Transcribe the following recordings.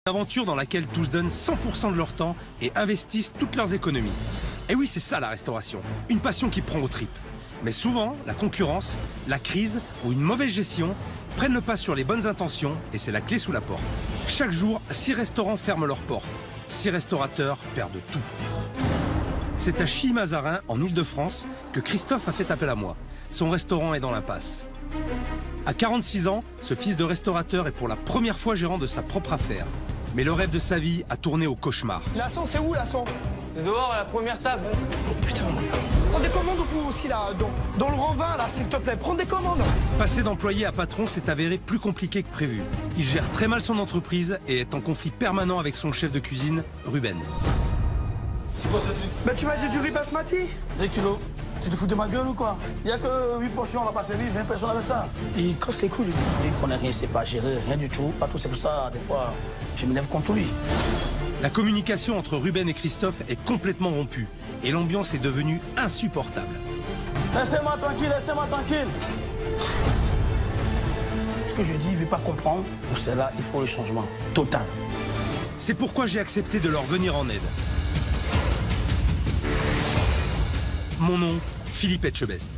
Une aventure dans laquelle tous donnent 100% de leur temps et investissent toutes leurs économies. Et oui, c'est ça la restauration, une passion qui prend aux tripes. Mais souvent, la concurrence, la crise ou une mauvaise gestion prennent le pas sur les bonnes intentions et c'est la clé sous la porte. Chaque jour, 6 restaurants ferment leurs portes. 6 restaurateurs perdent tout. C'est à Chilly-Mazarin, en Île-de-France, que Christophe a fait appel à moi. Son restaurant est dans l'impasse. À 46 ans, ce fils de restaurateur est pour la première fois gérant de sa propre affaire. Mais le rêve de sa vie a tourné au cauchemar. L'asson, c'est où l'asson? C'est dehors à la première table. Oh putain. Prends des commandes aussi là, dans le rang 20 là, s'il te plaît, prends des commandes. Passer d'employé à patron s'est avéré plus compliqué que prévu. Il gère très mal son entreprise et est en conflit permanent avec son chef de cuisine, Ruben. C'est quoi ce truc? Bah tu m'as dit du riz basmati? 2 kilos. Tu te fous de ma gueule ou quoi? Il n'y a que 8 portions, on va pas servir 20 personnes avec ça. Il casse les couilles lui. Il connaît rien, c'est pas gérer, rien du tout. Pas tout, c'est pour ça, des fois, je m'énerve contre lui. La communication entre Ruben et Christophe est complètement rompue et l'ambiance est devenue insupportable. Laissez-moi tranquille, laissez-moi tranquille. Ce que je dis, il ne veut pas comprendre. Pour cela, il faut le changement total. C'est pourquoi j'ai accepté de leur venir en aide. Mon nom, Philippe Etchebest.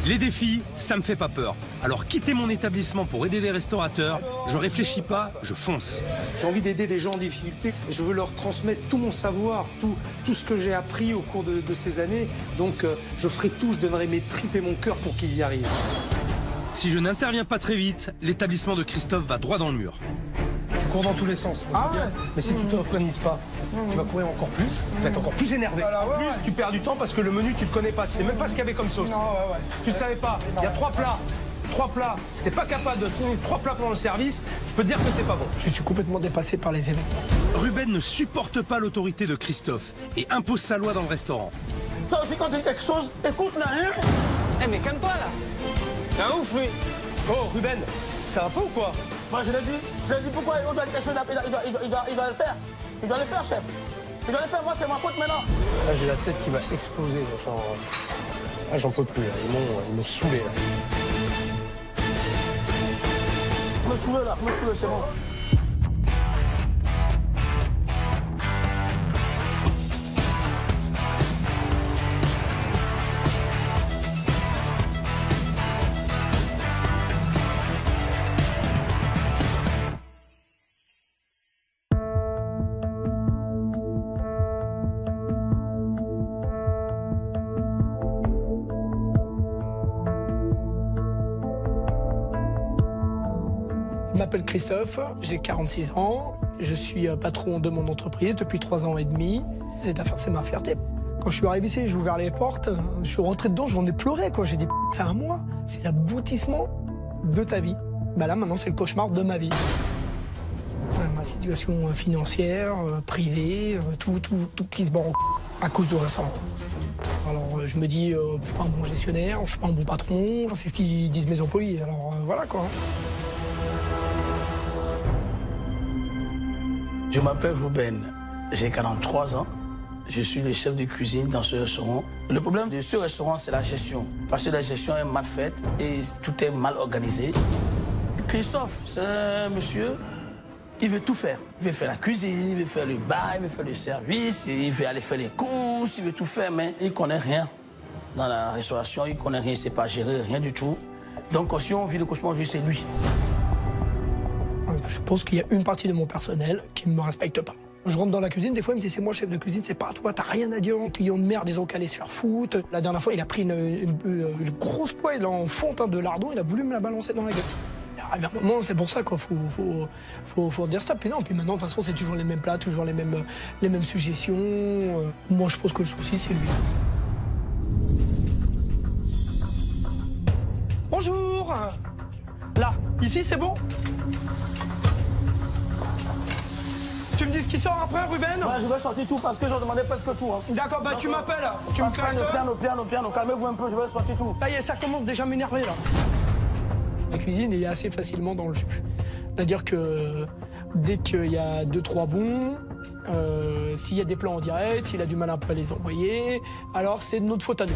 Les défis, ça me fait pas peur. Alors quitter mon établissement pour aider des restaurateurs, je réfléchis pas, je fonce. J'ai envie d'aider des gens en difficulté. Je veux leur transmettre tout mon savoir, tout ce que j'ai appris au cours de ces années. Donc je ferai tout, je donnerai mes tripes et mon cœur pour qu'ils y arrivent. Si je n'interviens pas très vite, l'établissement de Christophe va droit dans le mur. Tu cours dans tous les sens. Ah ouais. Mais si tu ne t'organises pas, tu vas courir encore plus, tu vas être encore plus énervé. En plus, tu perds du temps parce que le menu, tu ne le connais pas. Tu sais même pas ce qu'il y avait comme sauce. Tu ne savais pas. Il y a 3 plats. 3 plats. Tu n'es pas capable de trouver 3 plats pendant le service. Je peux te dire que c'est pas bon. Je suis complètement dépassé par les événements. Ruben ne supporte pas l'autorité de Christophe et impose sa loi dans le restaurant. Toi aussi, quand tu dis quelque chose, écoute-la, hein. Eh mais calme-toi là. C'est un ouf lui. Oh, Ruben, ça va pas ou quoi? Moi, je l'ai dit pourquoi on doit dire quelque chose, il doit le faire. Il doit le faire, chef. Il doit le faire, moi, c'est ma faute maintenant. Là, j'ai la tête qui va exploser. Genre, j'en peux plus, là. Ils m'ont saoulé, là. Me saoule, c'est bon. Je m'appelle Christophe, j'ai 46 ans, je suis patron de mon entreprise depuis 3 ans et demi. Cette affaire, c'est ma fierté. Quand je suis arrivé ici, j'ai ouvert les portes, je suis rentré dedans, j'en ai pleuré. J'ai dit, c'est à moi, c'est l'aboutissement de ta vie. Bah là, maintenant, c'est le cauchemar de ma vie. Ma situation financière, privée, tout qui se barre à cause du restaurant. Alors je me dis, je suis pas un bon gestionnaire, je suis pas un bon patron, c'est ce qu'ils disent mes employés, alors voilà quoi. Je m'appelle Ruben, j'ai 43 ans. Je suis le chef de cuisine dans ce restaurant. Le problème de ce restaurant, c'est la gestion. Parce que la gestion est mal faite et tout est mal organisé. Christophe, c'est un monsieur, il veut tout faire. Il veut faire la cuisine, il veut faire le bar, il veut faire le service, il veut aller faire les courses, il veut tout faire, mais il ne connaît rien dans la restauration, il ne connaît rien, il ne sait pas gérer, rien du tout. Donc si on vit le cauchemar, c'est lui. Je pense qu'il y a une partie de mon personnel qui ne me respecte pas. Je rentre dans la cuisine, des fois il me dit c'est moi chef de cuisine, c'est pas toi, t'as rien à dire. Un client de merde, ils ont qu'à aller se faire foutre. La dernière fois, il a pris une grosse poêle en fonte de lardon, il a voulu me la balancer dans la gueule. Ah, mais à un moment, c'est pour ça quoi, faut dire stop. Et non, puis maintenant, de toute façon, c'est toujours les mêmes plats, toujours les mêmes suggestions. Moi, je pense que le souci, c'est lui. Bonjour. Là, ici, c'est bon? Tu me dis ce qui sort après, Ruben? Ouais, je vais sortir tout parce que j'ai demandé presque tout. Hein. D'accord, bah tu m'appelles, tu me classes. Piano, calmez-vous un peu, je vais sortir tout. Ça y est, ça commence déjà à m'énerver là. La cuisine est assez facilement dans le jus. C'est-à-dire que dès qu'il y a 2-3 bons, s'il y a des plans en direct, il a du mal un peu à les envoyer, alors c'est de notre faute à nous.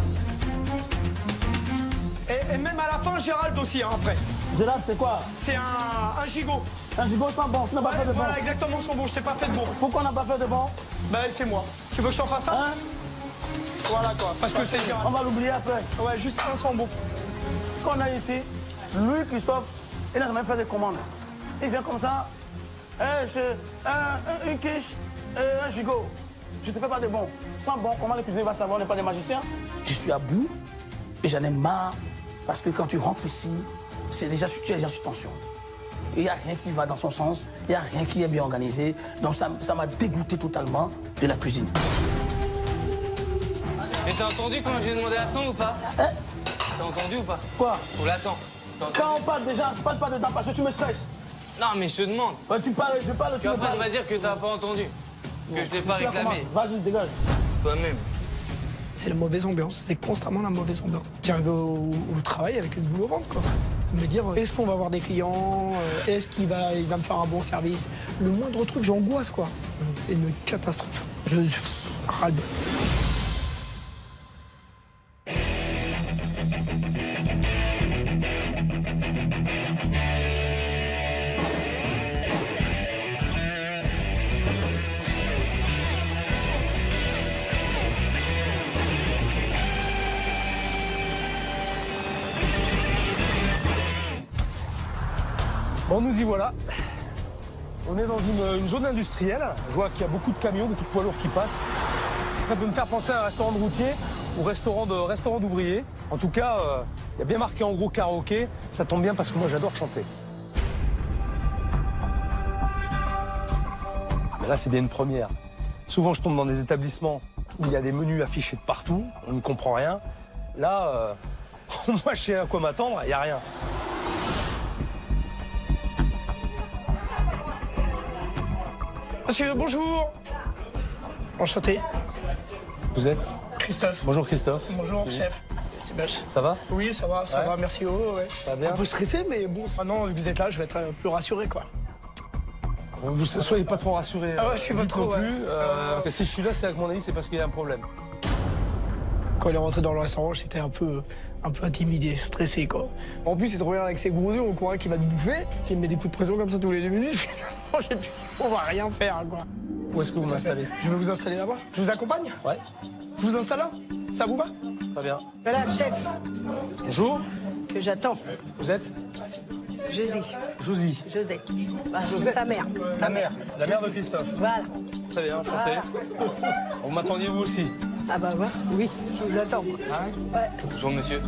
Et même à la fin, Gérald aussi, hein, après. Gérard, c'est quoi? C'est un gigot. Un gigot sans bon, tu n'as pas fait de bon. Voilà, exactement son bon, je t'ai pas fait de bon. Pourquoi on n'a pas fait de bon? Ben c'est moi. Tu veux que je t'en fasse ça? Hein? Voilà quoi, parce que c'est On va l'oublier après. Ouais, juste un sans bon. Ce qu'on a ici, lui, Christophe, il n'a jamais fait de commandes. Il vient comme ça, une quiche, un gigot. Je ne te fais pas de bon. Sans bon, comment le cuisinier va savoir, on n'est pas des magiciens? Je suis à bout et j'en ai marre parce que quand tu rentres ici, tu es déjà sous tension. Il n'y a rien qui va dans son sens, il n'y a rien qui est bien organisé. Donc ça m'a dégoûté totalement de la cuisine. Et t'as entendu quand j'ai demandé la sang ou pas? Hein? T'as entendu ou pas? Quoi? Pour la sang. Quand on parle déjà, tu parles pas dedans parce que tu me stresses. Non, mais je te demande. Ouais, tu parles, je parle, tu me Après, tu parles. vas dire que t'as pas entendu. Que je t'ai pas réclamé. Vas-y, dégage. Toi-même. C'est la mauvaise ambiance, c'est constamment la mauvaise ambiance. J'arrive au travail avec une boule au ventre, quoi. Me dire, est-ce qu'on va avoir des clients? Est-ce qu'il va me faire un bon service? Le moindre truc, j'angoisse, quoi. Donc c'est une catastrophe. Je ras-le-bol. Bon, nous y voilà. On est dans une zone industrielle. Je vois qu'il y a beaucoup de camions, beaucoup de poids lourds qui passent. Ça peut me faire penser à un restaurant de routier ou restaurant d'ouvriers. En tout cas, il y a bien marqué en gros karaoké. Ça tombe bien parce que moi, j'adore chanter. Mais là, c'est bien une première. Souvent, je tombe dans des établissements où il y a des menus affichés de partout. On n'y comprend rien. Là, moi, je sais à quoi m'attendre. Il n'y a rien. Monsieur, bonjour. Enchanté. Vous êtes? Christophe. Bonjour Christophe. Bonjour, chef. C'est Bach. Ça va? Oui, ça va, Ouais. merci. Oh, ouais. Ça va bien? Un peu stressé, mais bon, maintenant que vous êtes là, je vais être plus rassuré, quoi. Vous soyez pas trop rassurés. Ah ouais, je suis vite votre non ouais. plus. Parce que si je suis là, c'est à mon avis, c'est parce qu'il y a un problème. Quand il est rentré dans le restaurant, j'étais un peu intimidé, stressé, quoi. En plus, il te regarde avec ses gros yeux, on croirait qu'il va te bouffer. S'il me met des coups de pression comme ça tous les 2 minutes, on va rien faire, quoi. Où est-ce que vous m'installez? Je vais vous installer là-bas. Je vous accompagne? Ouais, Je vous installe là? Ça vous va? très bien. Voilà le chef Bonjour, que j'attends. vous êtes? Josie. Josie. Josette. Voilà, Josette. sa mère. Sa mère, la mère de Christophe. Voilà. Très bien, enchanté. Vous m'attendiez vous aussi? Ah bah voilà, oui, je vous attends. Ouais. Bonjour, monsieur.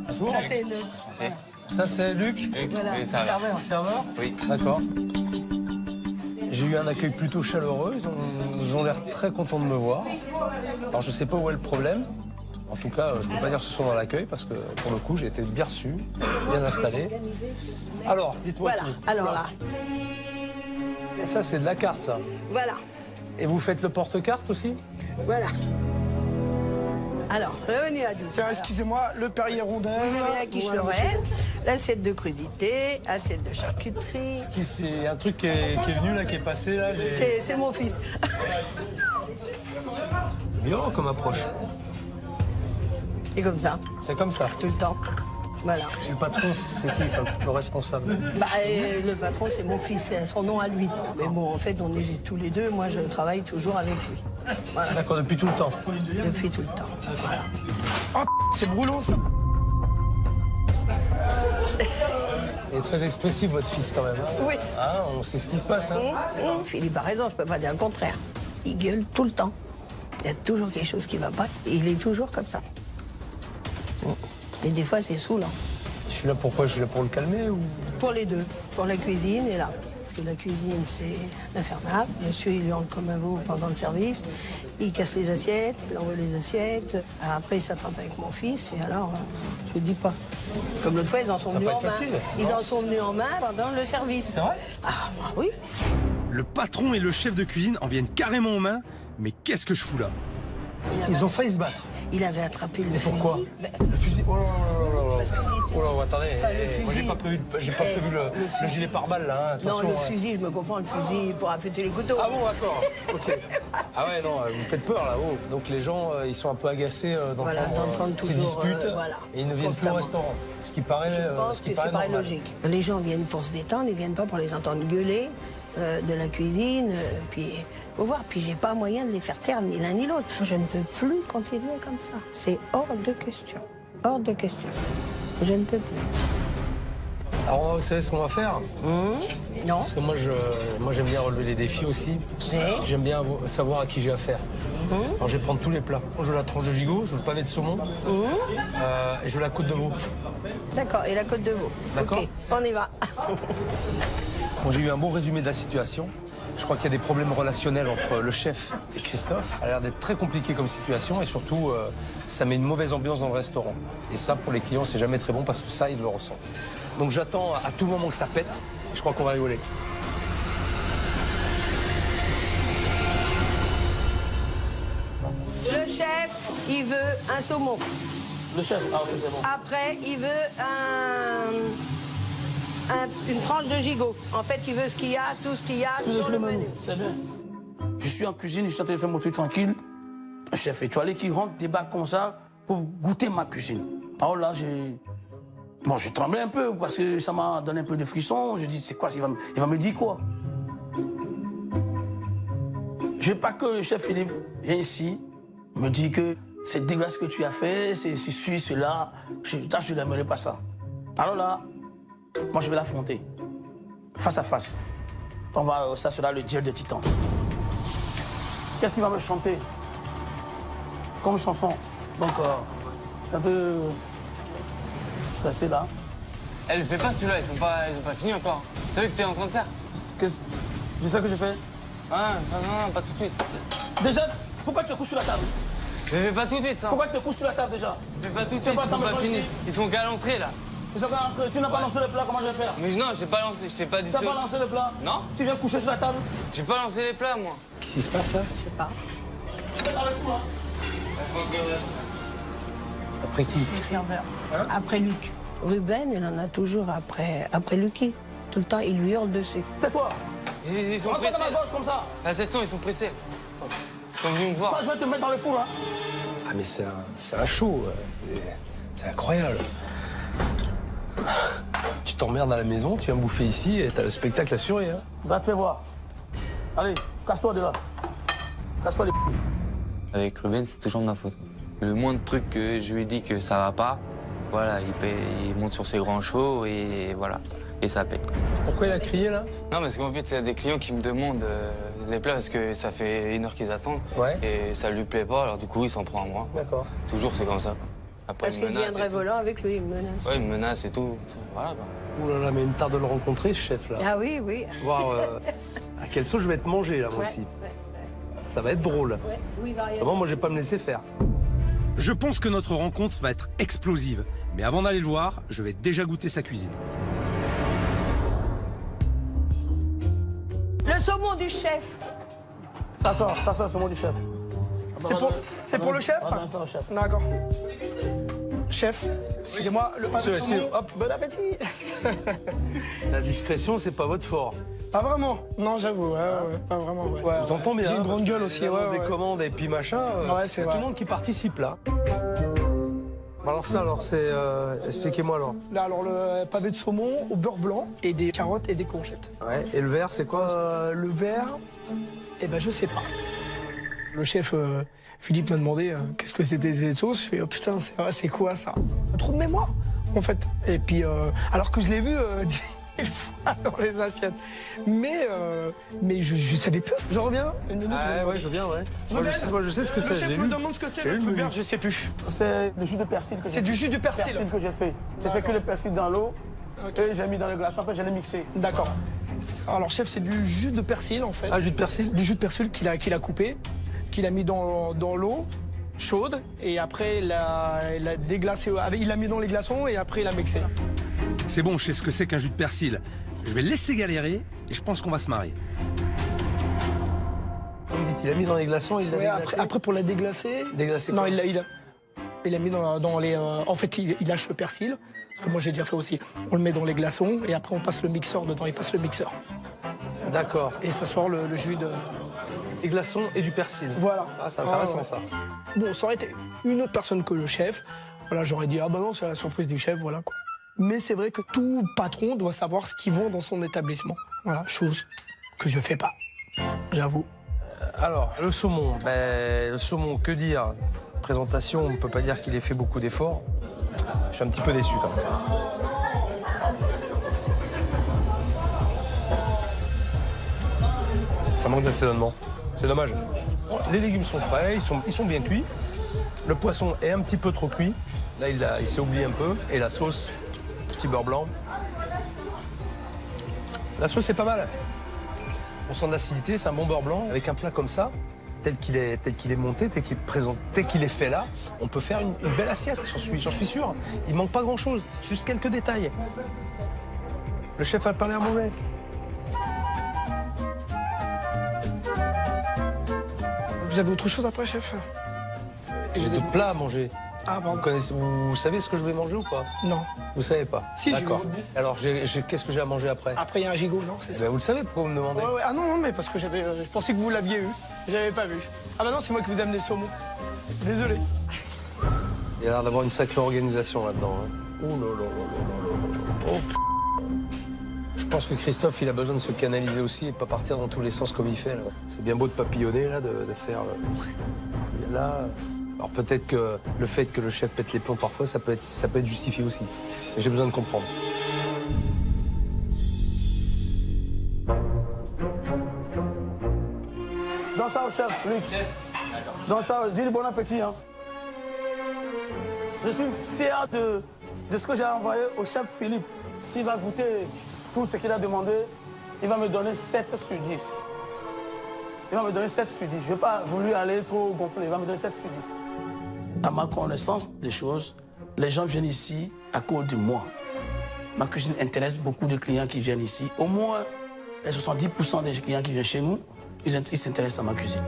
Bonjour. Ça c'est une... Enchanté. Ça c'est Luc, Luc, Voilà, oui, ça va. serveur. serveur? Oui. D'accord. J'ai eu un accueil plutôt chaleureux, ils ont l'air très contents de me voir. Alors je sais pas où est le problème. En tout cas, je ne peux pas dire que ce soit dans l'accueil parce que pour le coup, j'ai été bien reçu, bien installé. Alors, dites-moi Voilà, tout. alors là, Ça, c'est de la carte, ça. voilà, Et vous faites le porte-carte aussi? voilà. Alors, revenu à 12. Tiens, excusez-moi, le Perrier rondelle. Vous avez la quiche Voilà, Lorraine, l'assiette de crudité, assiette de charcuterie. C'est un truc qui est venu, là, qui est passé, là. C'est mon fils. C'est violent comme approche. Et comme ça, C'est comme ça. tout le temps. Voilà. Le patron, c'est qui, enfin, le responsable? Bah, le patron, c'est mon fils, c'est son nom à lui. Mais bon, en fait, on est tous les deux. Moi, je travaille toujours avec lui. Voilà, D'accord, depuis tout le temps. depuis tout le temps. Voilà. Oh, c'est brûlant, ça. Il est très expressif, votre fils, quand même. Hein. Oui. Ah, on sait ce qui se passe. Hein. Philippe a raison, je peux pas dire le contraire. Il gueule tout le temps. Il y a toujours quelque chose qui va pas. Et il est toujours comme ça. Et des fois, c'est saoulant. Je suis là pourquoi? Je suis là pour le calmer ou... Pour les deux. Pour la cuisine et là. Parce que la cuisine, c'est infernal. Monsieur, il hurle comme un veau pendant le service. Il casse les assiettes, il envoie les assiettes. Après, il s'attrape avec mon fils. Et alors, je ne dis pas. Comme l'autre fois, ils en sont venus pas en être main. facile. Ils en sont venus en main pendant le service. C'est vrai? Ah, bah oui. Le patron et le chef de cuisine en viennent carrément aux mains. Mais qu'est-ce que je fous là? Ils ont failli se battre. Il avait attrapé le Mais pourquoi? fusil. Ben, Le fusil... Oh là là là là là. parce qu'il était... Oh là, attendez, Enfin, le moi fusil. j'ai pas prévu le gilet pare-balles là, hein. Non, Attention. le fusil, je me comprends, le fusil pour affûter les couteaux. Ah bon, d'accord, ok. Ah ouais, non, vous me faites peur là-haut. Donc les gens, ils sont un peu agacés d'entendre ces toujours, disputes voilà, et ils ne viennent plus au constamment. restaurant. Ce qui paraît, Je pense ce qui que c'est paraît pas normal. logique. Les gens viennent pour se détendre, ils viennent pas pour les entendre gueuler de la cuisine. Puis, faut voir. Puis, j'ai pas moyen de les faire taire ni l'un ni l'autre. Je ne peux plus continuer comme ça. C'est hors de question. Hors de question. Je ne peux plus. Alors, vous savez ce qu'on va faire? Non. Parce que moi, j'aime bien relever les défis aussi. Oui. J'aime bien savoir à qui j'ai affaire. Alors, je vais prendre tous les plats. Je veux la tranche de gigot, je veux le pavé de saumon, et je veux la côte de veau. D'accord. Et la côte de veau. D'accord. Ok, on y va. Bon, j'ai eu un bon résumé de la situation. Je crois qu'il y a des problèmes relationnels entre le chef et Christophe. Ça a l'air d'être très compliqué comme situation et surtout, ça met une mauvaise ambiance dans le restaurant. Et ça, pour les clients, c'est jamais très bon parce que ça, ils le ressentent. Donc j'attends à tout moment que ça pète. Je crois qu'on va rigoler. Le chef, il veut un saumon. Le chef, ah oui, c'est bon. Après, il veut une tranche de gigot. En fait, il veut ce qu'il y a, tout ce qu'il y a sur le menu. C'est bien. Je suis en cuisine, je suis en train de faire mon truc tranquille. Chef étoilé qui rentre, débarque comme ça pour goûter ma cuisine. Alors là, bon, je tremblais un peu parce que ça m'a donné un peu de frisson. Je dis, c'est quoi, il va me dire quoi? Je veux pas que le chef Philippe vienne ici, me dit que c'est dégueulasse ce que tu as fait, c'est ceci, cela. Je n'aimerais pas ça. Alors là, moi je vais l'affronter, face à face. Ça sera le duel de titans. Qu'est-ce qu'il va me chanter comme chanson? Donc, un peu... Ça, c'est là. Elle fait pas celui-là, ils ont pas fini encore. C'est eux que t'es en train de faire. C'est ça que je fais? Ah, non, pas tout de suite. Déjà, pourquoi tu te couches sur la table? Je fais pas tout de suite, ça. Pourquoi tu te couches sur la table déjà? Je fais pas tout de Tu suite, vas ils pas sont me pas faire finis. ici. Ils sont qu'à l'entrée, là. Tu n'as pas lancé le plat, comment je vais faire? Mais non, j'ai pas lancé, je t'ai pas dit Tu n'as ça. pas lancé le plat? Non. Tu viens coucher sur la table? J'ai pas lancé les plats, moi. Qu'est-ce qui se passe là? Je sais pas. Après qui? Le serveur. Après Luc. Ruben, il en a toujours après Lucky. Tout le temps, il lui hurle dessus. Tais-toi! Ils sont Rentre dans pressés. ma là. gauche comme ça! À 700, ils sont pressés. Ils sont venus me voir. Ça, je vais te mettre dans le four, hein! Ah mais c'est un show. C'est incroyable. Tu t'emmerdes à la maison, tu viens me bouffer ici et t'as le spectacle assuré. Hein. Va te faire voir. Allez, casse-toi de là. Casse pas les... Avec Ruben, c'est toujours de ma faute. Le moindre truc que je lui dis que ça va pas, voilà, il monte sur ses grands chevaux et voilà. Et ça pète. Pourquoi il a crié là? Non, parce qu'en fait, il y a des clients qui me demandent les plats parce que ça fait 1 heure qu'ils attendent. Ouais. Et ça lui plaît pas, alors du coup, il s'en prend à moi. D'accord. Toujours, c'est comme ça. Quoi. Après, Parce il qu'il me menace viendrait et tout. volant avec lui, il me menace. Ouais, il me menace et tout. Voilà, quoi. Ouh là là, mais il me tarde de le rencontrer, ce chef là. Ah oui, oui. Voir à quelle sauce je vais être mangé là, moi aussi. Ça va être drôle. Ouais, oui, il va rien. Vraiment, moi, je vais pas me laisser faire. Je pense que notre rencontre va être explosive. Mais avant d'aller le voir, je vais déjà goûter sa cuisine. Le saumon du chef. Ça sort, c'est moi du chef. C'est pour le chef? Attends, c'est le chef. D'accord. Chef, excusez-moi, le pavé de Monsieur, saumon. hop. Bon appétit. La discrétion, c'est pas votre fort. Pas vraiment. Non, j'avoue, ouais, pas vraiment. Ouais. Ouais, Vous entendez bien. J'ai une hein, grande parce gueule que aussi, j'annonce ouais. des commandes et puis machin. Ouais, c'est y a tout vrai. le monde qui participe là. Alors ça, alors c'est... expliquez-moi alors. Là, alors, le pavé de saumon au beurre blanc et des carottes et des courgettes. Ouais. Et le verre, c'est quoi? Le verre, eh ben, je sais pas. Le chef Philippe m'a demandé qu'est-ce que c'était cette sauce. Je fais, oh putain, c'est quoi ça? Trop de mémoire, en fait. Et puis, alors que je l'ai vu 10 fois dans les assiettes. Mais je savais plus. Je reviens une minute. Ah ouais, je viens, ouais. Moi, je sais ce que c'est, Le je chef l'ai me vu. demande ce que c'est, J'ai le lu truc le vert, menu. je sais plus. C'est le jus de persil que j'ai fait. C'est du jus de persil. Que j'ai fait. J'ai fait que le persil dans l'eau. Ok. Et j'ai mis dans le glaçon, après je l'ai mixé. D'accord. Alors, chef, c'est du jus de persil, en fait. Ah, jus de persil? Du jus de persil qu'il a coupé, qu'il a mis dans l'eau chaude, et après il a déglacé, il l'a mis dans les glaçons et après il a mixé. C'est bon, je sais ce que c'est qu'un jus de persil. Je vais le laisser galérer et je pense qu'on va se marrer. Vous me dites qu'il a mis dans les glaçons, il l'a Ouais, déglacé. après pour la déglacer. Déglacé Non, quoi? il Il a mis dans les... en fait, il hache le persil, parce que moi j'ai déjà fait aussi. On le met dans les glaçons et après on passe le mixeur dedans, il passe le mixeur. D'accord. Et ça sort le jus de... Des glaçons et du persil. Voilà. Ah, c'est intéressant ça. Bon, ça aurait été une autre personne que le chef. Voilà, j'aurais dit, ah bah non, c'est la surprise du chef, voilà quoi. Mais c'est vrai que tout patron doit savoir ce qu'il vend dans son établissement. Voilà, chose que je fais pas, j'avoue. Alors, le saumon, que dire? Présentation, on ne peut pas dire qu'il ait fait beaucoup d'efforts. Je suis un petit peu déçu quand même. Ça manque d'assaisonnement. C'est dommage. Les légumes sont frais, ils sont bien cuits. Le poisson est un petit peu trop cuit. Là, il s'est oublié un peu. Et la sauce, petit beurre blanc. La sauce est pas mal. On sent de l'acidité, c'est un bon beurre blanc. Avec un plat comme ça, tel qu'il est monté, tel qu'il est fait là, on peut faire une belle assiette, j'en suis sûr. Il manque pas grand-chose, juste quelques détails. Le chef a pas l'air mauvais. Vous avez autre chose après, chef? J'ai d'autres plats à manger. Ah, pardon. Vous savez ce que je vais manger ou pas? Non. Vous savez pas? Si, d'accord. je vais. Alors, qu'est-ce que j'ai à manger après? Après, il y a un gigot, non? C'est ça? Ben, vous le savez, pourquoi vous me demandez? Ouais. Ah non, mais parce que je pensais que vous l'aviez eu. J'avais pas vu. Ah bah non, c'est moi qui vous ai amené le saumon. Désolé. Il a l'air d'avoir une sacrée organisation là-dedans. Hein. Oh là là là là là là. Oh. Je pense que Christophe, il a besoin de se canaliser aussi et de pas partir dans tous les sens comme il fait. C'est bien beau de papillonner, là, de faire... Là... Alors peut-être que le fait que le chef pète les plombs parfois, ça peut être justifié aussi. Mais j'ai besoin de comprendre. Dans ça au chef, Luc. Dans ça, dis bon appétit. Hein. Je suis fier de ce que j'ai envoyé au chef Philippe. S'il va goûter tout ce qu'il a demandé, il va me donner 7 sur 10. Il va me donner 7 sur 10. Je n'ai pas voulu aller trop gonfler. Il va me donner 7 sur 10. À ma connaissance des choses, les gens viennent ici à cause de moi. Ma cuisine intéresse beaucoup de clients qui viennent ici. Au moins, les 70% des clients qui viennent chez nous, ils s'intéressent à ma cuisine.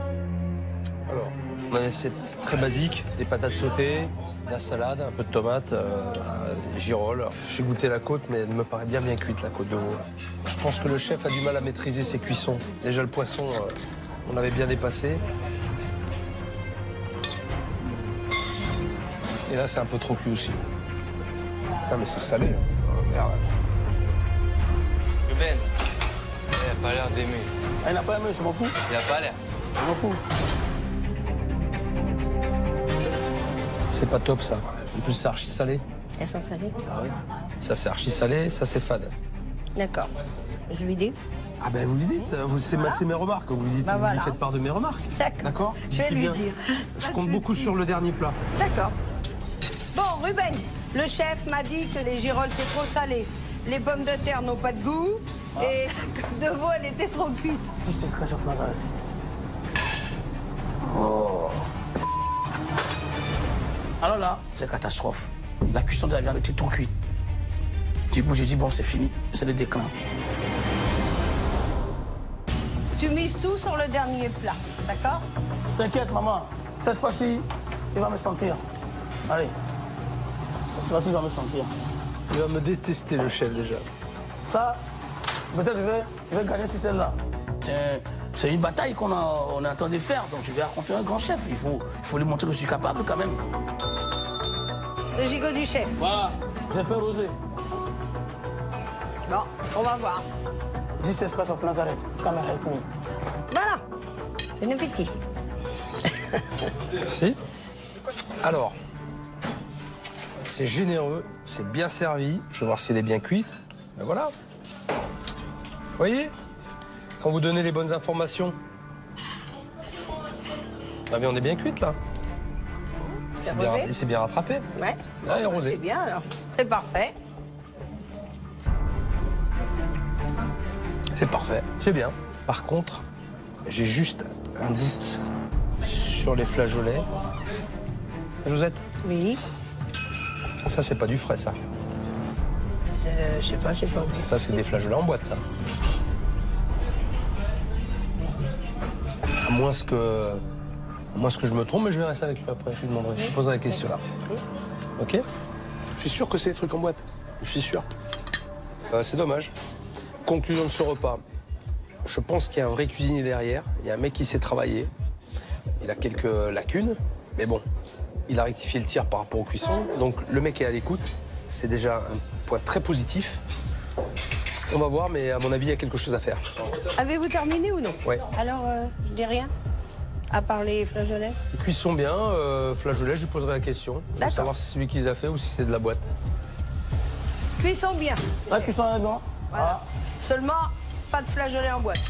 Alors, on a une assiette très basique, des patates sautées, de la salade, un peu de tomates, des girolles. J'ai goûté la côte, mais elle me paraît bien cuite, la côte de veau. Je pense que le chef a du mal à maîtriser ses cuissons. Déjà, le poisson, on avait bien dépassé. Et là, c'est un peu trop cuit aussi. Putain, mais c'est salé. Oh, merde. Ben, il a pas l'air d'aimer. Ah, il n'a pas aimé, je m'en fous. Il a pas l'air. Je m'en fous. C'est pas top, ça. En plus, c'est archi salé. Elles sont salées? Ah oui. Ça, c'est archi salé, ça, c'est fade. D'accord. Je lui dis? Ah ben, vous lui dites, c'est mes remarques. Vous lui dites, Bah, vous voilà. lui faites part de mes remarques. D'accord. Je vais Dites-lui lui bien. dire. Je compte beaucoup sur le dernier plat. D'accord. Bon, Ruben, le chef m'a dit que les girolles, c'est trop salé. Les pommes de terre n'ont pas de goût. Et la côte de veau, elle était trop cuite. Tu sais ce que je fais, Nazareth. Alors là, c'est catastrophe. La cuisson de la viande était trop cuite. Du coup, j'ai dit, bon, c'est fini. C'est le déclin. Tu mises tout sur le dernier plat, d'accord? T'inquiète, maman. Cette fois-ci, il va me sentir. Allez. Cette fois-ci, il va me sentir. Il va me détester, le chef, déjà. Ça, peut-être je vais gagner sur celle-là. C'est une bataille qu'on est en train de faire, donc je vais rencontrer un grand chef. Il faut lui montrer que je suis capable quand même. Le gigot du chef. Voilà, j'ai fait rosé. Bon, on va voir. 10 espresso of Nazareth, caméra avec moi. Voilà. Bon appétit. Si. Alors, c'est généreux, c'est bien servi. Je vais voir si elle est bien cuite. Ben voilà. Vous voyez? Quand vous donnez les bonnes informations. La viande est bien cuite, là. C'est bien rattrapé. Ouais. Là, elle est rosée. C'est bien, alors. C'est parfait. C'est parfait, c'est bien. Par contre, j'ai juste un doute sur les flageolets. Josette, Oui. ça, c'est pas du frais, ça. Je sais pas, j'ai pas vu. Ça, c'est des flageolets en boîte, ça. À moins que Moi, ce que je me trompe, mais je vais rester avec lui après. Je lui demanderai. Je lui poserai la question là. Ok? Je suis sûr que c'est des trucs en boîte. Je suis sûr. C'est dommage. Conclusion de ce repas. Je pense qu'il y a un vrai cuisinier derrière. Il y a un mec qui sait travailler. Il a quelques lacunes, mais bon, il a rectifié le tir par rapport aux cuissons. Donc le mec est à l'écoute. C'est déjà un point très positif. On va voir, mais à mon avis, il y a quelque chose à faire. Avez-vous terminé ou non? Oui. Alors, je dis rien? À part les flageolets? Les cuissons bien, flageolet, je lui poserai la question. Je veux savoir si c'est lui qui les a fait ou si c'est de la boîte. Cuisson bien. Ouais, cuisson là-dedans. Voilà. Seulement, pas de flageolets en boîte.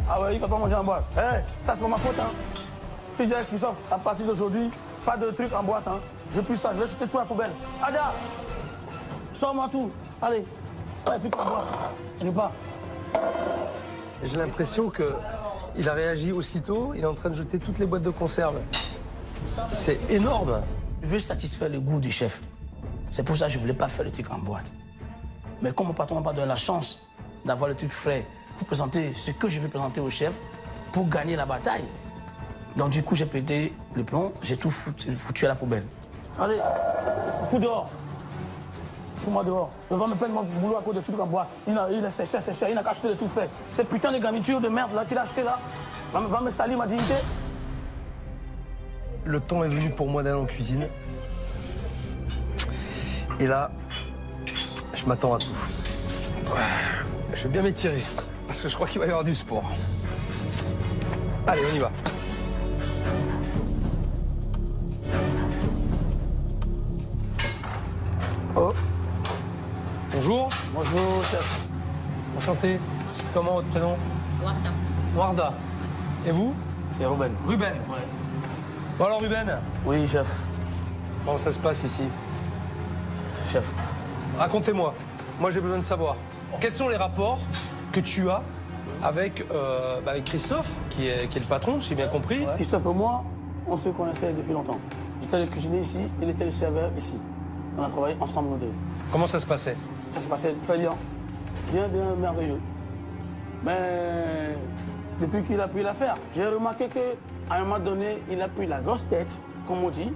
Ah ouais, il va pas manger en boîte. Hé, ça c'est pas ma faute, hein. Je dis à Christophe, à partir d'aujourd'hui, pas de trucs en boîte, hein. Je plus ça, je vais jeter tout à la poubelle. Ada, sors-moi tout. Allez, pas de trucs en boîte. Je pas. J'ai l'impression qu'il a réagi aussitôt. Il est en train de jeter toutes les boîtes de conserve. C'est énorme. Je veux satisfaire le goût du chef. C'est pour ça que je ne voulais pas faire le truc en boîte. Mais comme mon patron m'a pas donné la chance d'avoir le truc frais pour présenter ce que je veux présenter au chef pour gagner la bataille. Donc du coup, j'ai pété le plomb, j'ai tout foutu à la poubelle. Allez, fous dehors. Fous-moi dehors. Je ne vais pas me prendre mon boulot à cause de trucs en boîte. Il est séché, il n'a qu'à acheter de tout frais. Ces putains de garnitures de merde là qu'il a acheté là, va me salir ma dignité. Le temps est venu pour moi d'aller en cuisine. Et là, je m'attends à tout. Je vais bien m'étirer, parce que je crois qu'il va y avoir du sport. Allez, on y va. Oh. Bonjour. Bonjour, chef. Enchanté. C'est comment votre prénom? Warda. Warda. Et vous? C'est Ruben. Ruben. Ouais. Bon alors Ruben, Oui, chef. comment ça se passe ici? Chef. Racontez-moi. Moi j'ai besoin de savoir. Quels sont les rapports que tu as avec Christophe, qui est le patron, si j'ai bien compris? Ouais. Christophe et moi, on se connaissait depuis longtemps. J'étais le cuisinier ici, il était le serveur ici. On a travaillé ensemble nous deux. Comment ça se passait? Ça se passait très bien. Bien, bien merveilleux. Mais depuis qu'il a pris l'affaire, j'ai remarqué qu'à un moment donné, il a pris la grosse tête, comme on dit,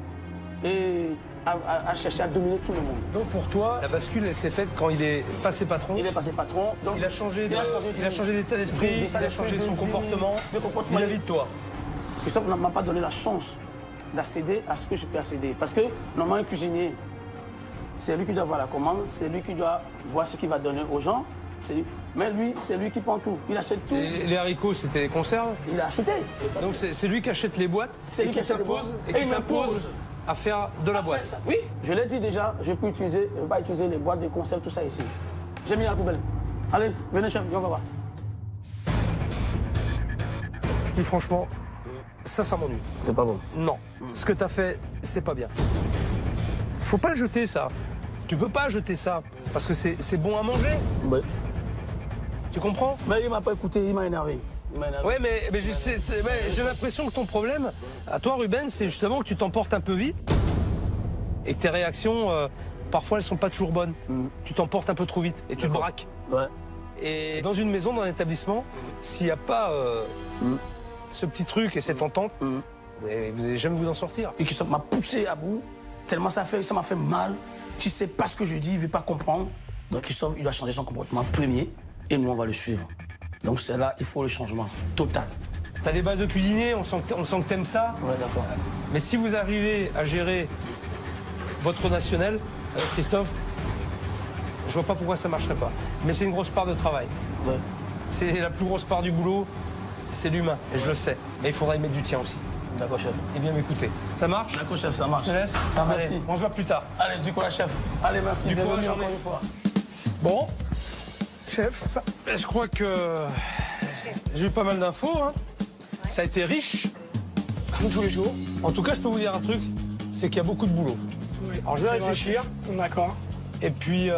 et a cherché à dominer tout le monde. Donc pour toi, la bascule elle s'est faite quand il est passé patron? Il est passé patron. Donc Il a changé d'état d'esprit, il a changé son comportement vis-à-vis de toi. Christophe ne m'a pas donné la chance d'accéder à ce que je peux accéder. Parce que normalement, un cuisinier, c'est lui qui doit voir la commande, c'est lui qui doit voir ce qu'il va donner aux gens. Mais lui, c'est lui qui prend tout. Il achète tout. Les haricots, c'était des conserves? Il a acheté. Donc c'est lui qui achète les boîtes C'est et lui qui achète les boîtes. et qui t'impose à faire de la boîte. Oui, je l'ai dit déjà, je peux utiliser, je vais pas utiliser les boîtes de conserve, tout ça ici. J'ai mis à la poubelle. Allez, venez chef, viens, on va voir. Je dis franchement, ça m'ennuie. C'est pas bon. Non, ce que t'as fait, c'est pas bien. Faut pas le jeter, ça. Tu peux pas jeter ça, parce que c'est bon à manger. Ouais. Tu comprends? Mais il m'a pas écouté, il m'a énervé. Ouais, mais j'ai l'impression que ton problème, à toi, Ruben, c'est justement que tu t'emportes un peu vite et que tes réactions, parfois, elles sont pas toujours bonnes. Tu t'emportes un peu trop vite et tu te braques. Ouais. Et dans une maison, dans un établissement, s'il n'y a pas ce petit truc et cette entente, vous n'allez jamais vous en sortir. Et Christophe m'a poussé à bout, tellement ça m'a fait mal. Tu sais pas ce que je dis, il veut pas comprendre. Donc Christophe, il doit changer son comportement premier et nous, on va le suivre. Donc c'est là, il faut le changement total. T'as des bases de cuisinier, on sent que t'aimes ça. Ouais, d'accord. Mais si vous arrivez à gérer votre national, avec Christophe, je vois pas pourquoi ça marcherait pas. Mais c'est une grosse part de travail. Ouais. C'est la plus grosse part du boulot, c'est l'humain, et je le sais. Mais il faudra y mettre du tien aussi. D'accord, chef. Et bien m'écouter. Ça marche? D'accord, chef, ça marche. Je te laisse. Ça Allez, merci. on se voit plus tard. Allez, du courage, chef. Allez, merci. Du courage, Bienvenue j'en ai. encore une fois. Bon, Chef, je crois que j'ai eu pas mal d'infos. Hein. Ça a été riche, comme tous les jours. En tout cas, je peux vous dire un truc, c'est qu'il y a beaucoup de boulot. oui, Alors je vais c'est vrai, réfléchir, chef. D'accord. et puis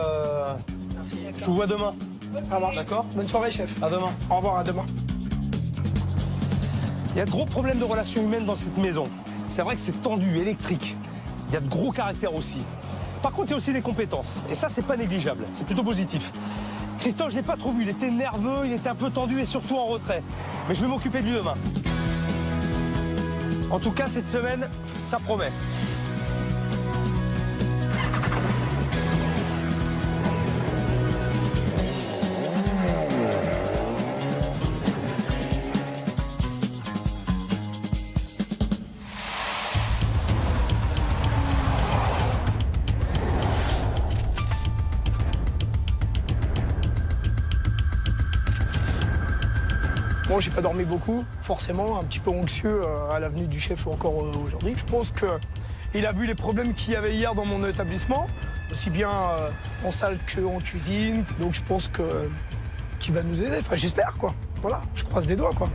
je vous vois demain. Ça marche. D'accord. Bonne soirée, chef. À demain. Au revoir, à demain. Il y a de gros problèmes de relations humaines dans cette maison. C'est vrai que c'est tendu, électrique. Il y a de gros caractères aussi. Par contre, il y a aussi des compétences. Et ça, c'est pas négligeable. C'est plutôt positif. Christophe, je l'ai pas trop vu. Il était nerveux, il était un peu tendu et surtout en retrait. Mais je vais m'occuper de lui demain. En tout cas, cette semaine, ça promet. Bon, j'ai pas dormi beaucoup, forcément, un petit peu anxieux à l'avenue du chef encore aujourd'hui. Je pense qu'il a vu les problèmes qu'il y avait hier dans mon établissement, aussi bien en salle qu'en cuisine. Donc je pense qu'il va nous aider, enfin j'espère quoi. Voilà, je croise des doigts quoi.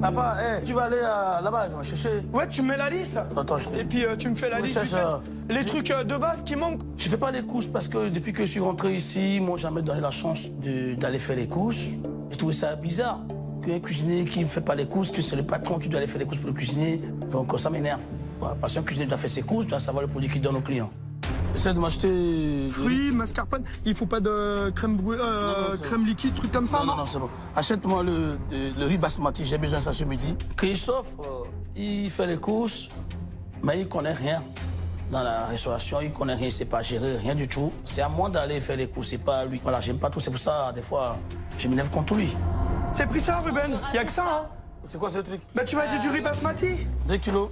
Papa, hey, tu vas aller là-bas, je vais chercher. Ouais, tu me mets la liste. Attends, Et puis tu me fais la me liste. cherches, tu fais les trucs de base qui manquent. Je fais pas les courses parce que depuis que je suis rentré ici, ils m'ont jamais donné la chance d'aller faire les courses. J'ai trouvé ça bizarre qu'un cuisinier qui ne fait pas les courses, que c'est le patron qui doit aller faire les courses pour le cuisinier. Donc ça m'énerve. Voilà, parce qu'un cuisinier doit faire ses courses, doit savoir le produit qu'il donne aux clients. Essaie de m'acheter... Fruits, mascarpone, il faut pas de crème, crème liquide, truc comme ça, Non, c'est bon. Achète-moi le riz basmati, j'ai besoin de ça ce midi. Christophe, il fait les courses, mais il connaît rien dans la restauration, il connaît rien, il sait pas gérer, rien du tout. C'est à moi d'aller faire les courses, c'est pas lui. Voilà, j'aime pas tout, c'est pour ça, des fois, je m'énerve contre lui. C'est pris ça, Ruben. Il y a que ça, hein. C'est quoi ce truc? Bah tu m'as dit du riz basmati. 2 kilos.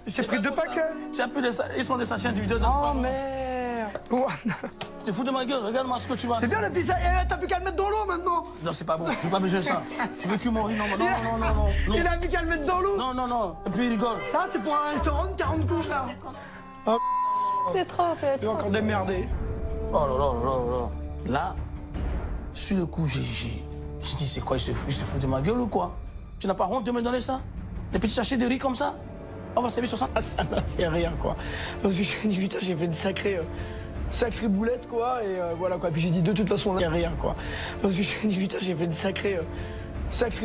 J'ai pris 2 paquets. Tu as pris ils sont des sachets individuels, n'est-ce Oh pas? merde. Ouais. Tu te fous de ma gueule, regarde-moi ce que tu vas. C'est bien le pizza. Eh, t'as plus qu'à le mettre dans l'eau maintenant. Non, c'est pas bon, j'ai pas besoin de ça. Tu veux que mon riz? Non. Il a plus qu'à le mettre dans l'eau. Non. Et puis il rigole. Ça, c'est pour un restaurant de 40 coups, là. C'est trop, fait. Il va encore démerder. Oh là. Là, sur le coup, j'ai dit, c'est quoi, il se fout de ma gueule ou quoi? Tu n'as pas honte de me donner ça? Des petits sachets de riz comme ça? On va servir sur ça. Ça m'a fait rire, quoi. Parce que j'ai dit, putain, j'ai fait une sacrée boulette, quoi. Et voilà, quoi. Puis j'ai dit, de toute façon, là, rien, quoi. Parce que j'ai dit, putain, j'ai fait une sacrée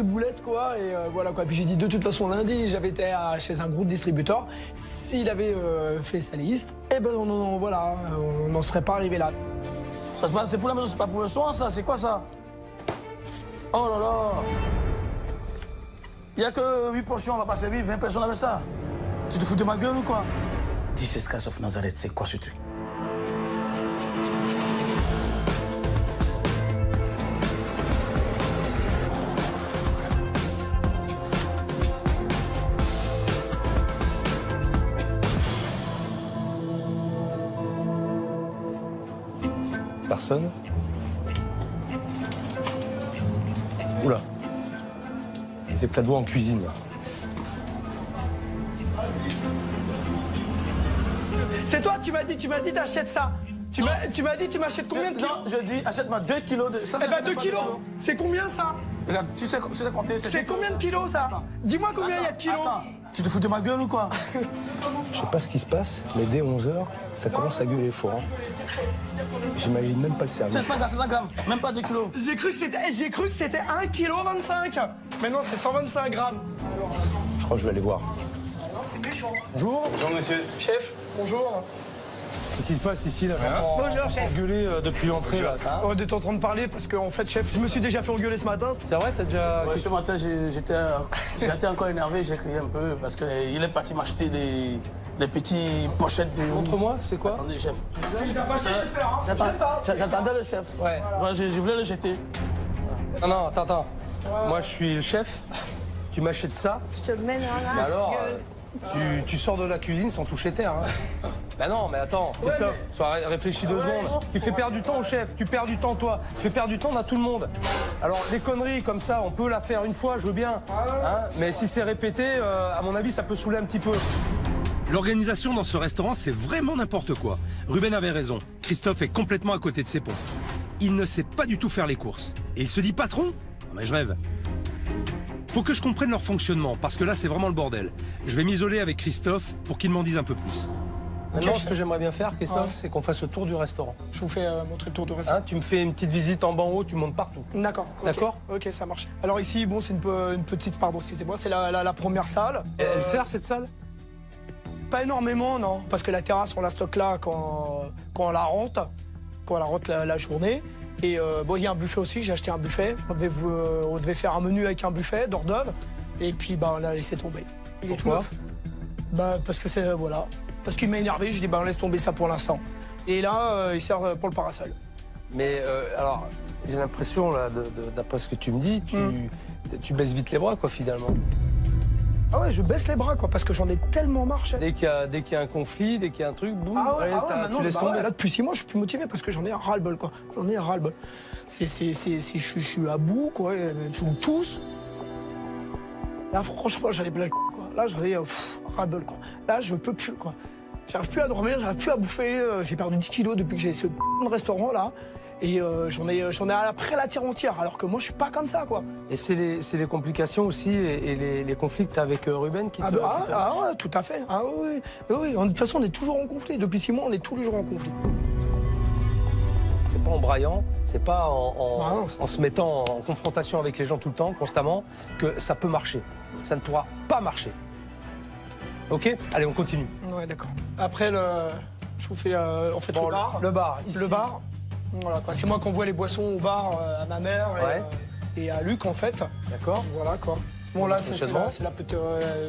boulette, quoi. Et voilà, quoi. Puis j'ai dit, de toute façon, lundi, j'avais été chez un gros distributeur. S'il avait fait sa liste, eh ben, voilà, on n'en serait pas arrivé là. C'est pour la maison, c'est pas pour le soin, ça. C'est quoi, ça? Oh là là. Il n'y a que 8 portions, on va pas servir 20 personnes avec ça. Tu te fous de ma gueule ou quoi? Jesus Christ of Nazareth, c'est quoi ce truc? Personne. Oula. C'est plat de voix en cuisine, là. C'est toi, tu m'as dit, t'achètes ça. Tu m'as dit, tu m'achètes combien de kilos? Non, je dis, achète-moi 2 kilos de... Ça, Eh ben 2 kilos. C'est combien, ça? Regarde, tu sais compter, C'est combien de kilos, ça? Dis-moi combien il y a de kilos. Attends, tu te fous de ma gueule ou quoi? Je sais pas ce qui se passe, mais dès 11h, ça commence à gueuler fort. Hein. J'imagine même pas le service. C'est 5 grammes, même pas 2 kilos. J'ai cru que c'était 1,25 kg. Mais non, c'est 125 grammes. Je crois que je vais aller voir. C'est méchant. Bonjour. Bonjour, monsieur. Chef, bonjour. Qu'est-ce qui se passe ici, là? Bonjour, chef. Engueulé depuis l'entrée, là. Hein? On est en train de parler parce qu'en fait, chef, je me suis déjà fait engueuler ce matin. C'est vrai, t'as déjà... Ouais, ce matin, j'étais encore énervé, j'ai crié un peu parce qu'il est parti m'acheter les petites pochettes de... Montre-moi, c'est quoi? Attendez, chef. Tu les as pas achetés, j'espère, hein? J'attendais le chef. Ouais. Ouais, je voulais le jeter. Non, attends. Moi, je suis le chef. Tu m'achètes ça. Je te mène en là. Alors, tu sors de la cuisine sans toucher terre. Hein. Bah non, mais attends, Christophe, réfléchis 2 secondes. Tu fais perdre du temps au chef, tu perds du temps toi, tu fais perdre du temps à tout le monde. Alors, les conneries comme ça, on peut la faire une fois, je veux bien. Hein, mais si c'est répété, à mon avis, ça peut saouler un petit peu. L'organisation dans ce restaurant, c'est vraiment n'importe quoi. Ruben avait raison, Christophe est complètement à côté de ses pompes. Il ne sait pas du tout faire les courses. Et il se dit patron? Mais je rêve. Faut que je comprenne leur fonctionnement, parce que là, c'est vraiment le bordel. Je vais m'isoler avec Christophe pour qu'il m'en dise un peu plus. Maintenant, ce que j'aimerais bien faire, Christophe, Ouais. c'est qu'on fasse le tour du restaurant. Je vous fais montrer le tour du restaurant. Hein, tu me fais une petite visite en bas en haut, tu montes partout. D'accord. ok. D'accord. Ok, ça marche. Alors ici, bon, c'est une petite, pardon, excusez-moi, c'est la première salle. Elle sert, cette salle? Pas énormément, non, parce que la terrasse, on la stocke là quand on la rentre. qu'on la rentre la journée. Et bon, il y a un buffet aussi, j'ai acheté un buffet. On devait faire un menu avec un buffet d'hors d'œuvre. Et puis, bah, on a laissé tomber. Il est tout neuf. Bah, parce que c'est, voilà. Parce qu'il m'a énervé, je dis, bah, on laisse tomber ça pour l'instant. Et là, il sert pour le parasol. Mais alors, j'ai l'impression, là, d'après ce que tu me dis, tu baisses vite les bras, quoi, finalement. Ah ouais, je baisse les bras, quoi, parce que j'en ai tellement marché. Dès qu'il y a un conflit, dès qu'il y a un truc, boum, allez, maintenant, tu laisses tomber. Là, depuis 6 mois, je suis plus motivé parce que j'en ai un ras-le-bol, quoi. J'en ai un ras-le-bol. Je suis à bout, quoi, je me pousse. Là, franchement, j'en ai plein le quoi. Là, j'en ai ras-le-bol, quoi. Là, je peux plus, quoi. J'arrive plus à dormir, j'arrive plus à bouffer. J'ai perdu 10 kilos depuis que j'ai ce restaurant, là. Et j'en ai après la terre entière, alors que moi, je suis pas comme ça, quoi. Et c'est les complications aussi et les conflits que tu as avec Ruben qui te... ouais, tout à fait. Ah oui, oui. De toute façon, on est toujours en conflit. Depuis 6 mois, on est tous les jours en conflit. C'est pas en braillant, c'est pas en se mettant en confrontation avec les gens tout le temps, constamment, que ça peut marcher. Ça ne pourra pas marcher. Ok? Allez, on continue. Ouais, d'accord. Après, je vous fais en fait, le bar. Le bar, ici. Le bar. Voilà, quoi. C'est moi qui envoie les boissons au bar à ma mère et à Luc, en fait. D'accord. Voilà, quoi. Bon, là, c'est la petite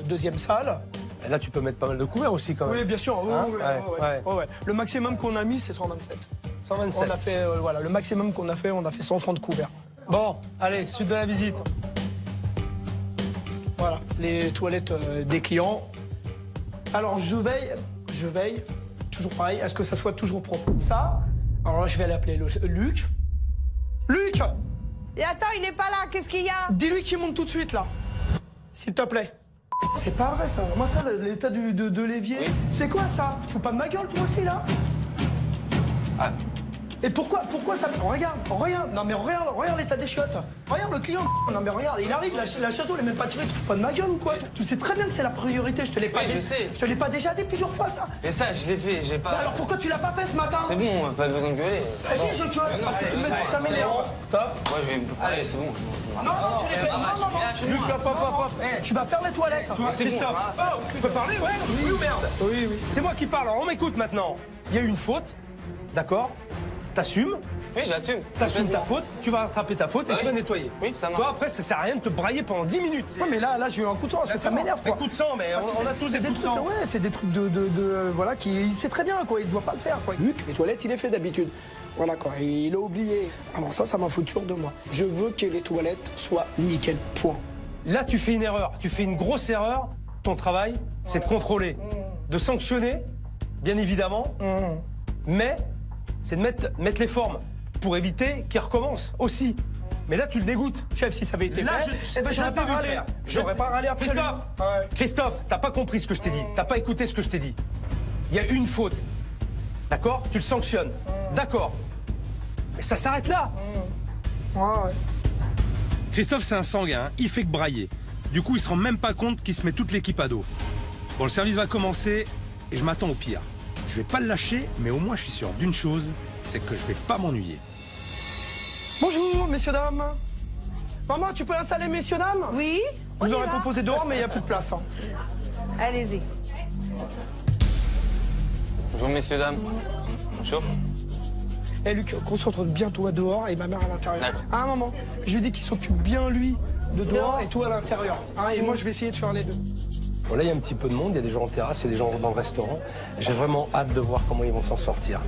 deuxième salle. Et là, tu peux mettre pas mal de couverts aussi, quand même. Oui, bien sûr. Ouais. Le maximum qu'on a mis, c'est 127. 127. On a fait, voilà, le maximum qu'on a fait, on a fait 130 couverts. Bon, allez, suite de la visite. Voilà, les toilettes des clients. Alors, je veille, toujours pareil, à ce que ça soit toujours propre. Ça, alors là, je vais l'appeler Luc. Luc! Et attends, il est pas là, qu'est-ce qu'il y a? Dis-lui qu'il monte tout de suite, là. S'il te plaît. C'est pas vrai, ça. Moi, ça, l'état de l'évier, c'est quoi, ça? Tu fous pas de ma gueule, toi aussi, là? Ah. Et pourquoi ça... Regarde. Non, mais regarde l'état des chiottes. Regarde le client. Non, mais regarde, il arrive, la château, elle est même pas tirée. Tu fous pas de ma gueule ou quoi? Tu sais très bien que c'est la priorité. Je te l'ai pas dit. Je sais. Je te l'ai pas déjà dit plusieurs fois, ça. Mais ça, je l'ai fait, j'ai pas... Mais alors pourquoi tu l'as pas fait ce matin? C'est bon, pas besoin de gueuler. Ah si, je gueule, parce que tu me mets ça m'énerve. Stop. Moi, je vais... Allez, c'est bon. Non, tu les fais. Non. Luc, hop. Tu vas faire les toilettes. Christophe, tu peux parler, ouais? Oui ou merde? Oui. C'est moi qui parle, alors on m'écoute maintenant. Il y a eu une faute, d'accord? T'assumes. Oui, j'assume. T'assumes ta faute, tu vas rattraper ta faute et tu vas nettoyer. Oui, ça marche. Toi, après, ça sert à rien de te brailler pendant 10 minutes. Ouais, mais là, j'ai eu un coup de sang, parce que ça m'énerve, quoi. Des coups de sang, mais on a tous des coups de sang. Ouais, c'est des trucs voilà, il sait très bien, quoi, il doit pas le faire, quoi. Luc, les toilettes, il est fait d'habitude. Voilà, quoi, et il a oublié. Alors ça m'a foutu hors de moi. Je veux que les toilettes soient nickel, point. Là, tu fais une erreur, tu fais une grosse erreur. Ton travail, c'est de contrôler, de sanctionner, bien évidemment, mais c'est de mettre les formes pour éviter qu'il recommence aussi. Mais là, tu le dégoûtes. Chef, si ça avait été fait, j'aurais pas râlé. J'aurais pas râlé après. Christophe, t'as pas compris ce que je t'ai dit. T'as pas écouté ce que je t'ai dit. Il y a une faute. D'accord? Tu le sanctionnes. D'accord. Mais ça s'arrête là. Ouais. Christophe, c'est un sanguin, hein. Il fait que brailler. Du coup, il se rend même pas compte qu'il se met toute l'équipe à dos. Bon, le service va commencer et je m'attends au pire. Je vais pas le lâcher, mais au moins je suis sûr d'une chose, c'est que je vais pas m'ennuyer. Bonjour, messieurs, dames. Maman, tu peux installer, messieurs, dames? Oui. Vous aurez proposé dehors, mais il n'y a plus de place. Hein. Allez-y. Bonjour, messieurs, dames. Bonjour. Eh, Luc, concentre bien toi dehors et ma mère à l'intérieur. D'accord. À un moment, je lui dis qu'il s'occupe bien, lui, de dehors et toi à l'intérieur. Hein, et moi, je vais essayer de faire les deux. Bon, là, il y a un petit peu de monde, il y a des gens en terrasse, il y a des gens dans le restaurant. J'ai vraiment hâte de voir comment ils vont s'en sortir.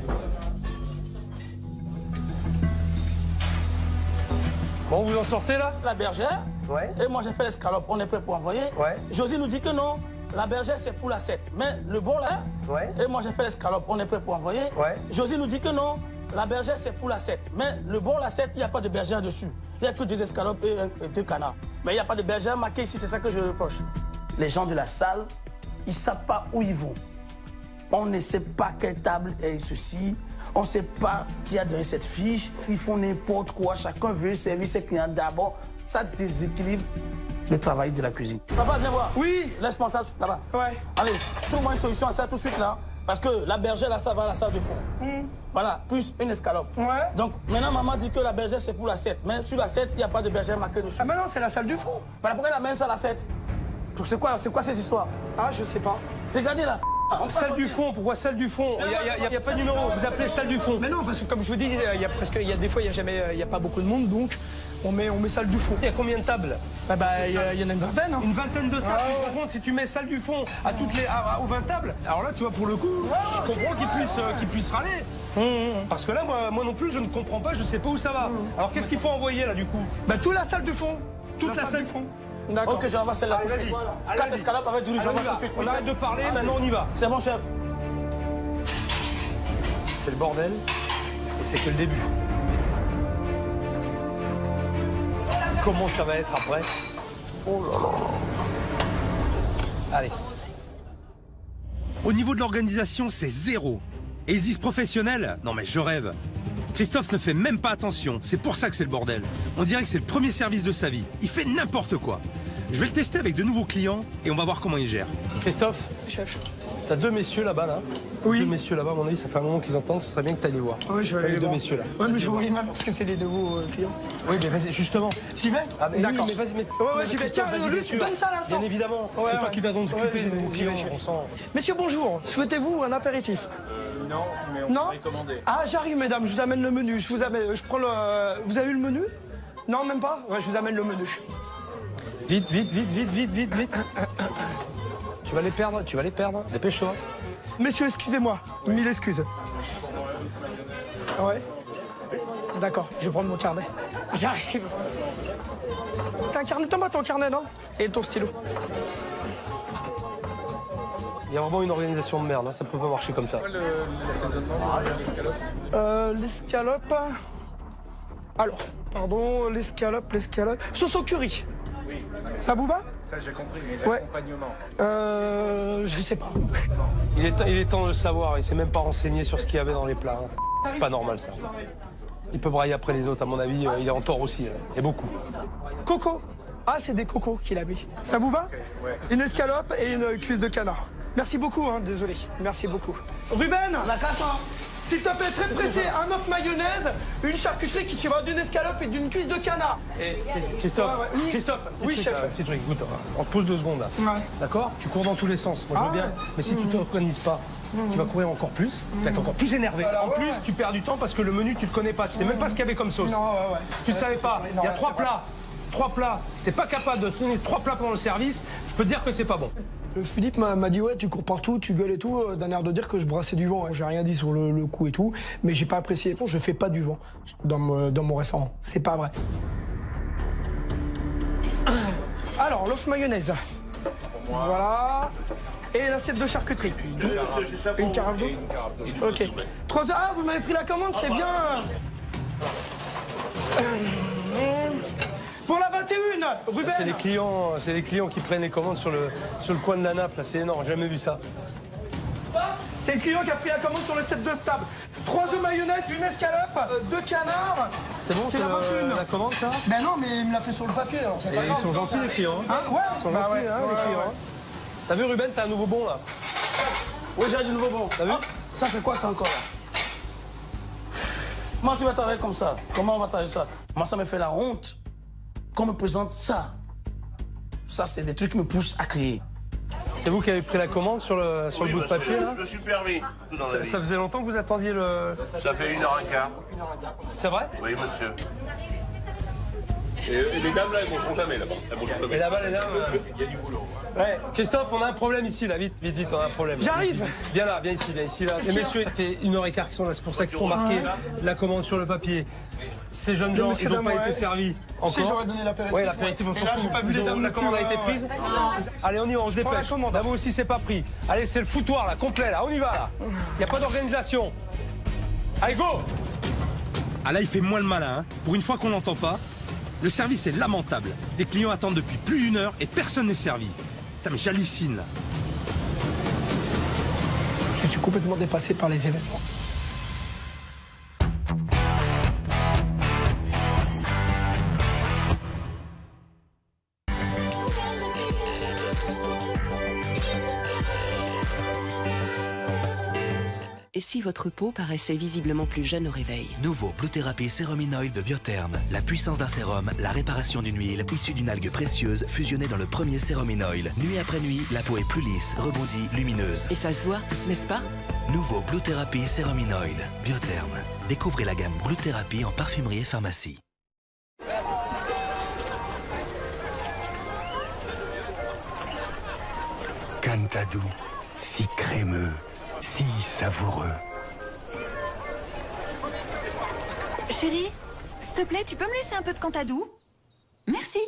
Bon, vous en sortez là? La bergère, Ouais. et moi j'ai fait l'escalope, on est prêt pour envoyer. Ouais. Josie nous dit que non, la bergère c'est pour l'assiette. Mais le bon là, Ouais. et moi j'ai fait l'escalope, on est prêt pour envoyer. Ouais. Josie nous dit que non, la bergère c'est pour l'assiette. Mais le bon l'assiette, il n'y a pas de bergère dessus. Il n'y a que 2 escalopes et 2 canards. Mais il n'y a pas de bergère marquée ici, c'est ça que je reproche. Les gens de la salle, ils ne savent pas où ils vont. On ne sait pas quelle table est ceci. On ne sait pas qui a donné cette fiche. Ils font n'importe quoi. Chacun veut servir ses clients d'abord. Ça déséquilibre le travail de la cuisine. Papa, viens voir. Oui. Laisse-moi ça là-bas. Ouais. Allez, trouve-moi une solution à ça tout de suite là. Parce que la bergère, là, ça va à la salle de fond. Voilà, plus une escalope. Ouais. Donc maintenant, maman dit que la bergère, c'est pour l'assiette. Mais sur l'assiette, il n'y a pas de bergère marquée dessus. Ah, mais non, c'est la salle du fond. Pourquoi elle amène ça à l'assiette? C'est quoi ces histoires? Ah, je sais pas. Regardez là. Salle du fond, pourquoi salle du fond? Il n'y a pas de numéro, vous appelez salle du fond. Mais non, parce que comme je vous dis, des fois, il n'y a pas beaucoup de monde, donc on met salle du fond. Il y a combien de tables? Il y en a une vingtaine. Hein. Une vingtaine de tables. Par contre, si tu mets salle du fond aux 20 tables, alors là, tu vois, pour le coup, je comprends qu'ils puissent râler. Parce que là, moi non plus, je ne comprends pas, je ne sais pas où ça va. Alors, qu'est-ce qu'il faut envoyer là, du coup? Toute la salle du fond. Toute la salle du fond. D'accord. Ok, j'envoie celle-là. Allez, vas-y. Allez, 4 vas-y. escalopes avec du riz, Allez, j'envoie on y tout va. de suite. On arrête de parler, maintenant on y va. C'est bon, chef. C'est le bordel, et c'est que le début. Comment ça va être après? Oh là là. Allez. Au niveau de l'organisation, c'est zéro. Et ils se disent professionnels? Non mais je rêve. Christophe ne fait même pas attention, c'est pour ça que c'est le bordel. On dirait que c'est le premier service de sa vie. Il fait n'importe quoi. Je vais le tester avec de nouveaux clients et on va voir comment il gère. Christophe, Chef. t'as deux messieurs là-bas, là. Oui. Deux messieurs là-bas, à mon avis, ça fait un moment qu'ils entendent, ce serait bien que t'ailles les voir. Oui, je vais Les aller deux voir. messieurs là. Ouais, mais je vais mal parce que c'est des nouveaux clients. Oui, mais vas-y, justement. J'y vais. Ah, mais D'accord. oui, mais vas-y, mais. Ouais, j'y vais. Tiens, Vas-y, lui, bien tu sûr. donnes ça là, ça. Bien évidemment. Ouais, C'est toi ouais. qui vas donc Ouais, t'occuper j'y des vais, nouveaux j'y vais, clients, j'y vais. on sent. Messieurs, bonjour. Souhaitez-vous un apéritif? Non, mais on Non peut commander. Ah, j'arrive, mesdames, je vous amène le menu. Je prends le. Vous avez eu le menu? Non, même pas? Ouais, je vous amène le menu. Vite. Tu vas les perdre. Dépêche-toi. Messieurs, excusez-moi. 1000 excuses. Ouais. D'accord, je vais prendre mon carnet. J'arrive. T'as un carnet? Thomas, ton carnet, non? Et ton stylo. Il y a vraiment une organisation de merde, hein. Ça peut pas marcher comme ça. L'assaisonnement de l'escalope. L'escalope. Alors, pardon, l'escalope. Sauce au curry. Oui, Ça vous va? ça j'ai compris, mais Ouais. l'accompagnement. Je sais pas. Il est temps de le savoir, il s'est même pas renseigné sur ce qu'il y avait dans les plats. Hein. C'est pas normal ça. Il peut brailler après les autres, à mon avis, il est en tort aussi. Et beaucoup. Coco. Ah, c'est des cocos qu'il a mis. Ça vous va? Ouais. Une escalope et une cuisse de canard. Merci beaucoup, hein, désolé. Merci beaucoup. Ruben, La casse, hein. s'il te plaît, très pressé, un œuf mayonnaise, une charcuterie qui suivra d'une escalope et d'une cuisse de canard. Et Christophe, Ouais, ouais. Oui. Christophe, Oui, chef. petit truc, écoute, on te pose 2 secondes là. Ouais. D'accord? Tu cours dans tous les sens, moi je veux bien. Mais si tu te organises pas, tu vas courir encore plus, tu vas être encore plus énervé. En ouais, plus, ouais. tu perds du temps parce que le menu, tu le connais pas, tu sais même pas ce qu'il y avait comme sauce. Non, ouais. Tu ne savais pas, il y a 3 plats. 3 plats, t'es pas capable de tenir 3 plats pendant le service, je peux te dire que c'est pas bon. Philippe m'a dit ouais, tu cours partout, tu gueules et tout, d'un air de dire que je brassais du vent. J'ai rien dit sur le coup et tout, mais j'ai pas apprécié. Je fais pas du vent dans mon restaurant, c'est pas vrai. Alors, l'œuf mayonnaise. Voilà. Et l'assiette de charcuterie. Une carafe d'eau. Ok. 3 heures. Ah, vous m'avez pris la commande, c'est bien. Pour la 21, Ruben. C'est les clients qui prennent les commandes sur le coin de la nappe, là, c'est énorme, j'ai jamais vu ça. C'est le client qui a pris la commande sur le set de table. 3 œufs mayonnaise, une escalope, 2 canards. C'est bon, c'est la 21. la commande, ça? Ben non, mais il me l'a fait sur le papier, alors c'est Et pas ils grave. sont gentils, les clients. Hein. Hein? Ouais, Ils sont bah gentils, ouais, hein, ouais, les clients. ouais. Hein. T'as vu, Ruben, t'as un nouveau bon, là? Oui, j'ai du nouveau bon. T'as vu? Ça, c'est quoi ça encore là? Comment tu vas travailler comme ça? Comment on va travailler ça? Moi, ça me fait la honte qu'on me présente ça. Ça, c'est des trucs qui me poussent à crier. C'est vous qui avez pris la commande sur le bout de papier, là? Je me suis permis. Tout dans la vie. Ça faisait longtemps que vous attendiez le... Ça fait 1h15. C'est vrai? Oui, monsieur. Et les dames là, elles mangeront jamais là-bas. Elles mangeront jamais. Et là-bas, les dames... Il y a du boulot. Ouais, Christophe, on a un problème ici, là, vite, on a un problème. J'arrive. Viens là, viens ici, là. Les messieurs, ça fait 1h15 qu'ils sont là, c'est pour ça qu'ils ont marqué la commande sur le papier. Ces jeunes gens, messieurs, ils n'ont dames, pas été ouais. servis. Tu sais, Encore. j'aurais donné l'apéritif. Ouais, l'apéritif, on s'en Et là, fout. j'ai pas vu les dames La non commande a plus, été ouais. prise. Allez, on y va, on se Prends la dépêche. commande. Là, vous aussi, c'est pas pris. Allez, c'est le foutoir, là, complet, là. On y va, là. Il n'y a pas d'organisation. Allez, go! Ah là, il fait moins le malin, hein. Pour une fois qu'on l'entend pas. Le service est lamentable. Les clients attendent depuis plus d'1 heure et personne n'est servi. Putain, mais j'hallucine là. Je suis complètement dépassé par les événements. Et si votre peau paraissait visiblement plus jeune au réveil. Nouveau Blue Therapy Serum in Oil de Biotherm. La puissance d'un sérum, la réparation d'une huile issue d'une algue précieuse fusionnée dans le premier Serum in Oil. Nuit après nuit, la peau est plus lisse, rebondie, lumineuse. Et ça se voit, n'est-ce pas? Nouveau Blue Therapy Serum in Oil. Biotherm. Découvrez la gamme Blue Therapy en parfumerie et pharmacie. Cantadou, si crémeux, si savoureux. Chérie, s'il te plaît, tu peux me laisser un peu de Cantadou? Merci.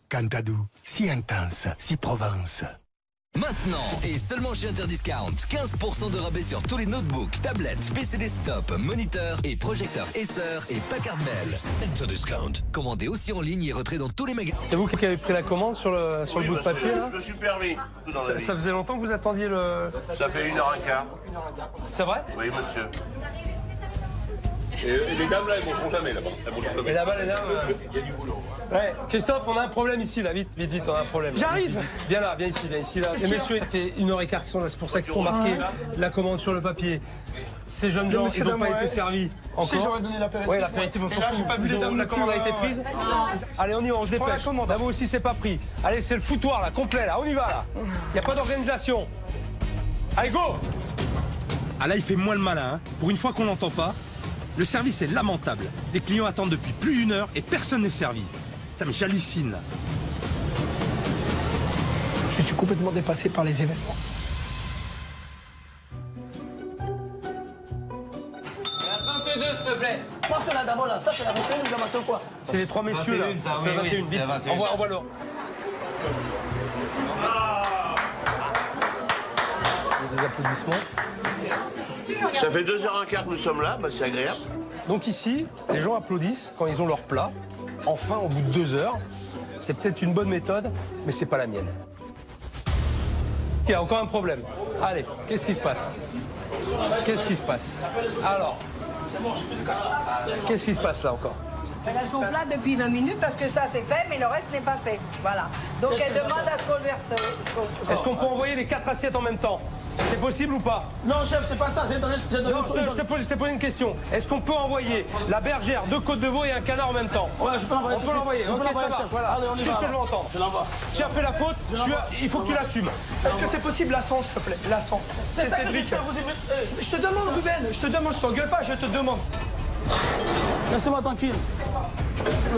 Cantadou, si intense, si Provence. Maintenant, et seulement chez Interdiscount, 15% de rabais sur tous les notebooks, tablettes, PC desktop, moniteurs et projecteurs Acer et Packard Bell. Interdiscount. Commandez aussi en ligne et retrait dans tous les magasins. C'est vous qui avez pris la commande sur le bout de papier là? Je me suis permis. Tout dans la vie. Ça faisait longtemps que vous attendiez le... Ça fait 1h15. C'est vrai? Oui, monsieur. Et les dames là, elles mangeront jamais là-bas. Elles mangeront jamais. Et là-bas, les dames. Il y a du boulot. Ouais, Christophe, on a un problème ici, là, vite, on a un problème. J'arrive. Viens là, viens ici, là. Les messieurs, ça fait 1h15 qu'ils sont là, c'est pour ça qu'ils ont marqué la commande sur le papier. Ces jeunes gens, ils n'ont pas été servis encore. J'aurais donné l'apéritif. Ouais, l'apéritif, on s'en fout. Pas vu les dames La commande a été prise. Allez, on y va, on se dépêche. Là, vous aussi, c'est pas pris. Allez, c'est le foutoir, là, complet, là, on y va, là. Il n'y a pas d'organisation. Allez, go! Ah là, il fait moins le malin, hein. Pour une fois qu'on l'entend pas. Le service est lamentable. Les clients attendent depuis plus d'1 heure et personne n'est servi. Putain, mais j'hallucine là. Je suis complètement dépassé par les événements. La 22, s'il te plaît. Moi, c'est là d'abord là. Ça, c'est la 21 ou la matin quoi? C'est les 3 messieurs là. C'est la 21, vite. Envoie leur. Il y a des applaudissements. Ça fait 2h15 que nous sommes là, bah, c'est agréable. Donc ici, les gens applaudissent quand ils ont leur plat. Enfin, au bout de 2 heures. C'est peut-être une bonne méthode, mais c'est pas la mienne. Il y a encore un problème. Allez, qu'est-ce qui se passe? Qu'est-ce qui se passe? Alors, qu'est-ce qui se passe là encore? Elle a son plat depuis 20 minutes parce que ça c'est fait, mais le reste n'est pas fait. Voilà. Donc elle demande à ce qu'on le verse. Est-ce qu'on peut envoyer les 4 assiettes en même temps? C'est possible ou pas? Non, chef, c'est pas ça. J'ai donné. Non, je t'ai posé une question. Est-ce qu'on peut envoyer la bergère, 2 côtes de veau et un canard en même temps? Ouais, je peux l'envoyer. On peut l'envoyer. Ok, ça marche. Voilà. Allez, on y Tout va. ce que je veux entendre. Je l'envoie. Tu as fait la faute, il faut que tu l'assumes. Est-ce que c'est possible la 100, s'il te plaît? La 100. C'est ça que je Cédric. fais, vous aimez. Je te demande, Ruben, je te demande, je t'engueule pas, je te demande. Laissez-moi tranquille.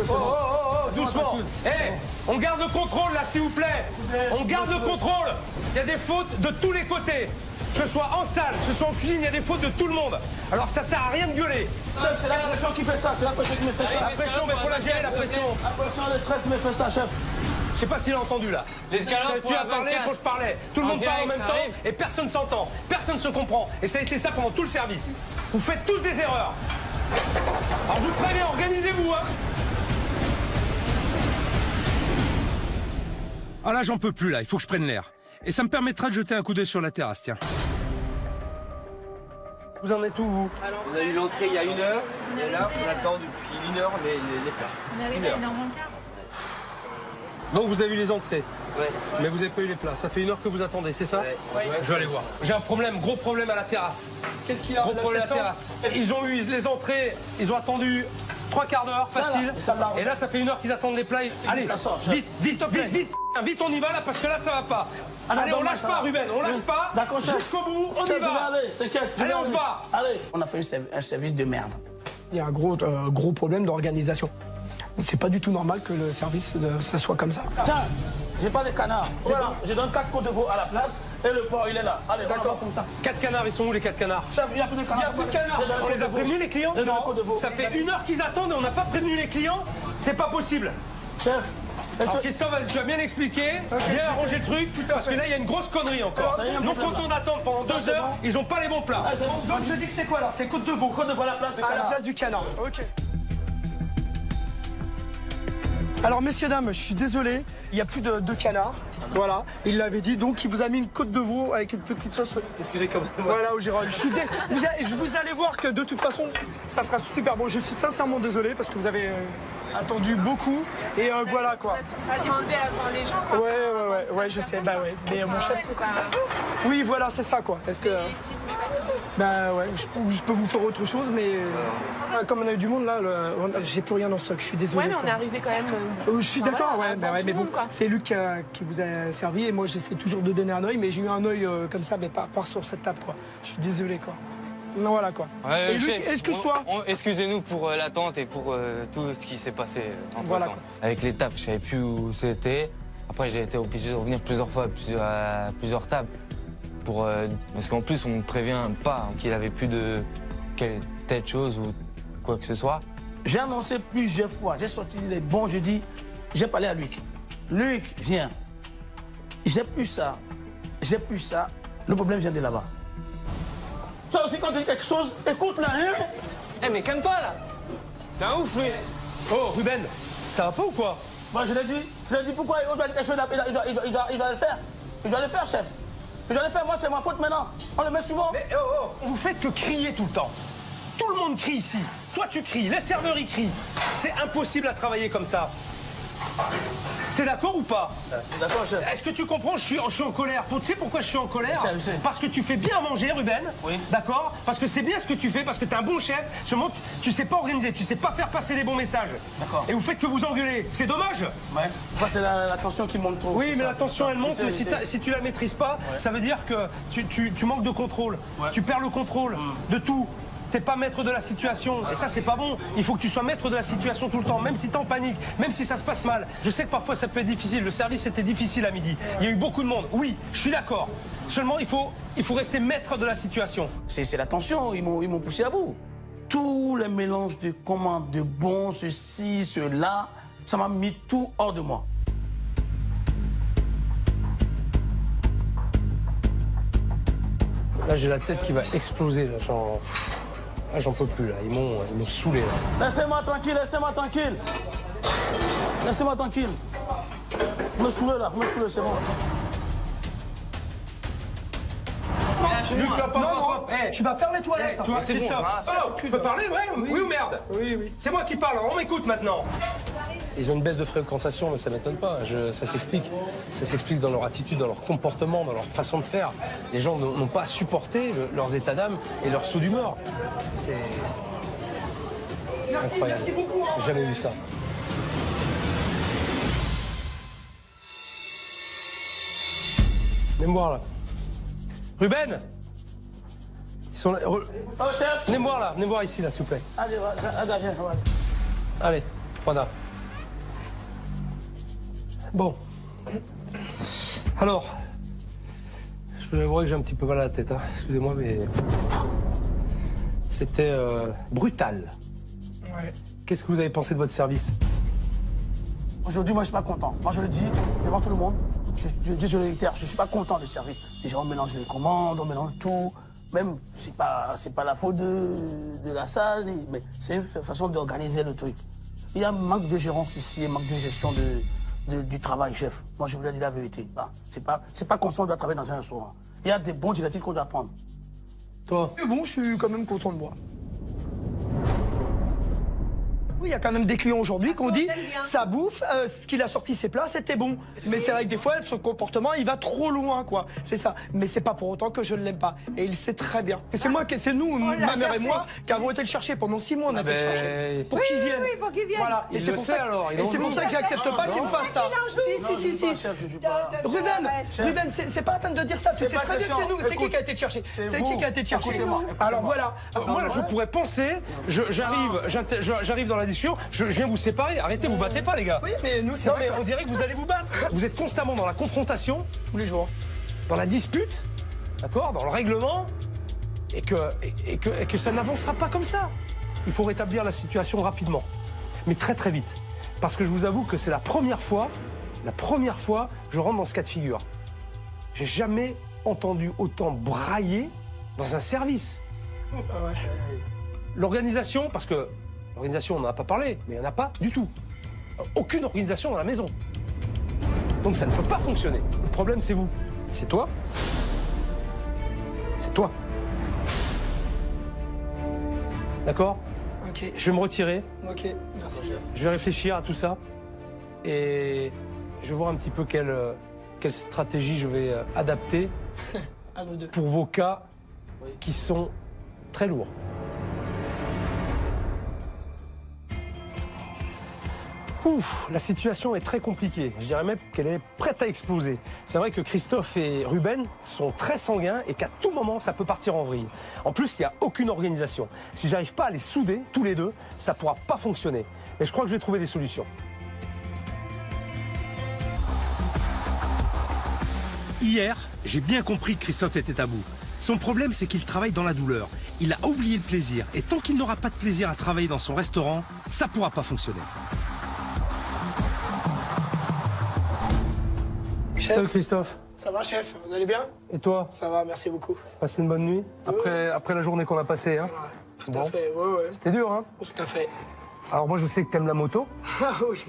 Oh, doucement. Hé, on garde le contrôle là, s'il vous plaît. On garde le contrôle. Il y a des fautes de tous les côtés. Que ce soit en salle, que ce soit en cuisine, il y a des fautes de tout le monde. Alors ça sert à rien de gueuler. Chef, c'est la pression qui fait ça, c'est la pression qui me fait ça. La pression, mais faut la gérer, la pression. La pression, le stress me fait ça, chef. Je sais pas s'il a entendu là. Tu as parlé quand je parlais. Tout le monde parle en même temps et personne s'entend. Personne se comprend. Et ça a été ça pendant tout le service. Vous faites tous des erreurs. Alors je vous préviens, organisez-vous, hein. Ah là, j'en peux plus là, il faut que je prenne l'air. Et ça me permettra de jeter un coup d'œil sur la terrasse, tiens. Vous en êtes où, vous? On a eu l'entrée il y a 1 heure, et là, on attend depuis 1 heure les plats. On arrive à 1h15. Donc vous avez eu les entrées, Ouais. mais vous n'avez pas eu les plats. Ça fait 1 heure que vous attendez, c'est ça? Ouais. Je vais aller voir. J'ai un problème, gros problème à la terrasse. Qu'est-ce qu'il a? Gros problème à la terrasse. Ils ont eu les entrées, ils ont attendu 3 quarts d'heure, facile. Et là, ça fait 1 heure qu'ils attendent les plats. Allez, vite, on y va là, parce que là, ça va pas. Allez, on lâche pas, Ruben, on lâche pas. Jusqu'au bout, on y va. Allez, t'inquiète. Allez, on se bat. Allez. On a fait un service de merde. Il y a un gros problème d'organisation. C'est pas du tout normal que le service ça soit comme ça. Tiens, j'ai pas de canard. Voilà. Je donne 4 côtes de veau à la place et le porc, il est là. Allez, d'accord comme ça. 4 canards, ils sont où les 4 canards? Chef, il n'y a plus de canard. Il y a plus de canard. On les a prévenus, les clients? Non. Ça fait 1 heure qu'ils attendent et on n'a pas prévenu les clients? C'est pas possible. Chef. Alors Christophe, tu vas bien expliquer, bien arranger le truc, parce que là, il y a une grosse connerie encore. Nous, quand on attend pendant 2 heures, ils n'ont pas les bons plats. Donc je dis que c'est quoi alors? C'est côte de veau. Côte de veau à la place du À la canard. place du canard. Ok. Alors messieurs, dames, je suis désolé, il n'y a plus de canard. Voilà, il l'avait dit, donc il vous a mis une côte de veau avec une petite sauce. C'est ce que j'ai commandé. Voilà, au Gérald. Vous allez voir que de toute façon, ça sera super bon. Je suis sincèrement désolé parce que vous avez attendu beaucoup. Et voilà quoi. Pas demander avant les gens. Quoi. Ouais, je sais, bah ouais. Mais mon chef. Oui, voilà, c'est ça quoi. Est-ce que. Bah ouais, je peux vous faire autre chose, mais comme on a eu du monde là, j'ai plus rien dans le stock, je suis désolé. Ouais, mais on quoi. est arrivé quand même. Je suis d'accord, voilà, ouais, mais bon, quoi. c'est Luc qui vous a servi et moi j'essaie toujours de donner un œil, mais j'ai eu un œil comme ça, mais pas sur cette table quoi. Je suis désolé quoi. Non, voilà quoi. Ouais, et Luc, chef, excuse-toi. Excusez-nous pour l'attente et pour tout ce qui s'est passé entre Voilà, temps. quoi. Avec les tables, je savais plus où c'était. Après, j'ai été obligé de revenir plusieurs fois à plusieurs tables. Parce qu'en plus, on ne prévient pas qu'il avait plus de telle chose ou quoi que ce soit. J'ai annoncé plusieurs fois, j'ai sorti les bons jeudis, j'ai parlé à Luc. Luc, viens. J'ai plus ça, le problème vient de là-bas. Toi aussi, quand tu dis quelque chose, écoute là, hein. Eh, mais calme-toi là. C'est un ouf, lui. Oh, Ruben, ça va pas ou quoi? Moi, je l'ai dit pourquoi il doit dire quelque chose, il doit le faire. Il doit le faire, chef. Il doit le faire, moi, c'est ma faute maintenant. On le met souvent. Mais vous faites que crier tout le temps. Tout le monde crie ici. Toi, tu cries, les serveurs, ils crient. C'est impossible à travailler comme ça. T'es d'accord ou pas? D'accord, chef. Est-ce que tu comprends? Je suis en colère. Tu sais pourquoi je suis en colère? Je sais. Parce que tu fais bien manger, Ruben. Oui. D'accord? Parce que c'est bien ce que tu fais, parce que t'es un bon chef. Seulement, tu sais pas organiser, tu sais pas faire passer les bons messages. D'accord. Et vous faites que vous engueulez. C'est dommage. Ouais. Enfin, c'est la tension qui monte trop. Oui, mais la tension, elle monte, mais si tu la maîtrises pas, ça veut dire que tu manques de contrôle. Ouais. Tu perds le contrôle de tout. T'es pas maître de la situation, et ça c'est pas bon. Il faut que tu sois maître de la situation tout le temps, même si t'es en panique, même si ça se passe mal. Je sais que parfois ça peut être difficile, le service était difficile à midi. Il y a eu beaucoup de monde, oui, je suis d'accord. Seulement il faut rester maître de la situation. C'est la tension, ils m'ont poussé à bout. Tous les mélanges de commandes, de bons, ceci, cela, ça m'a mis tout hors de moi. Là j'ai la tête qui va exploser, là, j'en peux plus là, ils m'ont saoulé là. Laissez-moi tranquille, laissez-moi tranquille. Laissez-moi tranquille. Vous me saoulez là, vous me saoulez, c'est bon. Luc, hop. Hey, Tu vas faire les toilettes. toi, c'est Christophe. bon, Oh, tu peux parler, ouais? Oui ou merde? Oui. C'est moi qui parle, on m'écoute maintenant. Ils ont une baisse de fréquentation, mais ça m'étonne pas. Ça s'explique. Ça s'explique dans leur attitude, dans leur comportement, dans leur façon de faire. Les gens n'ont pas supporté leurs états d'âme et leur saut d'humeur. C'est incroyable. Merci beaucoup. J'ai jamais vu ça. Venez me voir là. Ruben! Ils sont là. Oh, chef. Venez me voir là, venez me voir ici là, s'il vous plaît. Allez, viens. Allez, voilà. Bon. Alors, je vous avouerai que j'ai un petit peu mal à la tête, hein. Excusez-moi, mais c'était brutal. Ouais. Qu'est-ce que vous avez pensé de votre service? Aujourd'hui, moi, je suis pas content. Moi, je le dis devant tout le monde. Je le réitère, je suis pas content du service. Déjà, on mélange les commandes, on mélange tout. Même, c'est pas la faute de la salle, mais c'est une façon d'organiser le truc. Il y a un manque de gérance ici, un manque de gestion du travail, chef. Moi, je voulais dire la vérité. C'est pas conscient de travailler dans un restaurant. Il y a des bons directives qu'on doit prendre. Toi? Mais bon, je suis quand même content de moi. Oui, il y a quand même des clients aujourd'hui qui ont dit ça bouffe, ce qu'il a sorti ses plats, c'était bon. Mais c'est vrai que des fois, son comportement, il va trop loin, quoi. C'est ça. Mais c'est pas pour autant que je ne l'aime pas. Et il sait très bien. Et c'est nous, ma mère et moi, qui avons été le chercher. Pendant 6 mois, on a été le chercher. Pour qu'il vienne. Oui, pour qu'il vienne. Voilà. Et c'est pour ça que j'accepte pas qu'il me fasse ça. Si. Ruben, c'est pas la peine de dire ça. C'est très bien que c'est nous. C'est qui a été te chercher? C'est qui a été te chercher? Alors voilà. Moi, je pourrais penser, j'arrive dans la discussion, je viens vous séparer. Arrêtez, vous battez pas, les gars. Oui, mais nous, c'est Non, vrai. mais on dirait que vous allez vous battre. Vous êtes constamment dans la confrontation, Tous les jours. dans la dispute, d'accord, dans le règlement, et que ça n'avancera pas comme ça. Il faut rétablir la situation rapidement, mais très très vite. Parce que je vous avoue que c'est la première fois je rentre dans ce cas de figure. J'ai jamais entendu autant brailler dans un service. L'organisation, parce que l'organisation, on n'en a pas parlé, mais il n'y en a pas du tout. Aucune organisation dans la maison. Donc ça ne peut pas fonctionner. Le problème, c'est vous. C'est toi. C'est toi. D'accord? Ok. Je vais me retirer. Ok, merci. Je vais réfléchir à tout ça. Et je vais voir un petit peu quelle stratégie je vais adapter À nous deux. pour vos cas qui sont très lourd. Ouf, la situation est très compliquée. Je dirais même qu'elle est prête à exploser. C'est vrai que Christophe et Ruben sont très sanguins et qu'à tout moment, ça peut partir en vrille. En plus, il n'y a aucune organisation. Si j'arrive pas à les souder, tous les deux, ça pourra pas fonctionner. Mais je crois que je vais trouver des solutions. Hier, j'ai bien compris que Christophe était à bout. Son problème, c'est qu'il travaille dans la douleur. Il a oublié le plaisir. Et tant qu'il n'aura pas de plaisir à travailler dans son restaurant, ça pourra pas fonctionner. Chef. Salut Christophe. Ça va, chef? Vous allez bien? Et toi? Ça va, merci beaucoup. Passé une bonne nuit après la journée qu'on a passée, hein? Tout à fait, ouais. C'était dur, hein? Tout à fait. Alors moi, je sais que t'aimes la moto. Ah oui.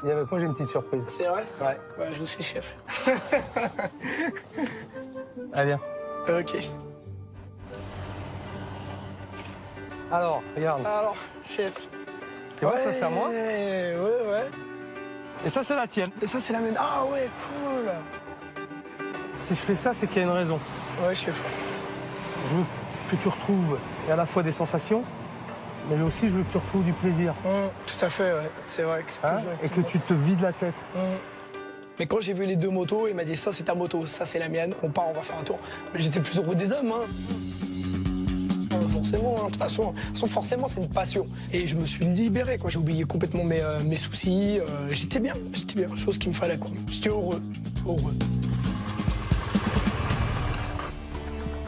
Et avec moi, j'ai une petite surprise. C'est vrai? Ouais. Ouais, je suis chef. Allez, viens. Ok. Alors, regarde. Alors, chef. Tu vois, ça c'est à moi. Ouais. Et ça, c'est la tienne. Et ça, c'est la mienne. Ah ouais, cool. Si je fais ça, c'est qu'il y a une raison. Ouais, chef. Je veux que tu retrouves à la fois des sensations, mais aussi je veux que tu retrouves du plaisir. Tout à fait, ouais. C'est vrai. Et que tu te vides la tête. Mais quand j'ai vu les deux motos, il m'a dit ça c'est ta moto, ça c'est la mienne, on part, on va faire un tour. Mais j'étais le plus heureux des hommes, hein. Forcément, hein. De toute façon, forcément c'est une passion. Et je me suis libéré, quoi. J'ai oublié complètement mes soucis. J'étais bien, chose qu'il me fallait, quoi. J'étais heureux.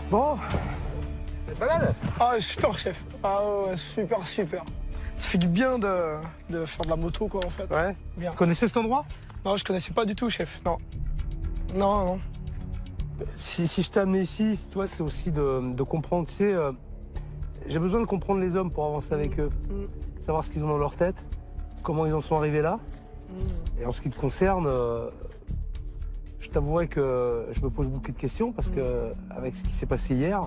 Bon, c'est pas mal. Ah, super, chef. Ah ouais, super. Ça fait du bien de faire de la moto, quoi, en fait. Ouais. Bien. Tu connaissais cet endroit? Non, je connaissais pas du tout, chef. Non. Si je t'ai amené ici, toi, c'est aussi de comprendre, tu sais, j'ai besoin de comprendre les hommes pour avancer avec eux. Savoir ce qu'ils ont dans leur tête, comment ils en sont arrivés là. Et en ce qui te concerne, je t'avouerai que je me pose beaucoup de questions parce que avec ce qui s'est passé hier,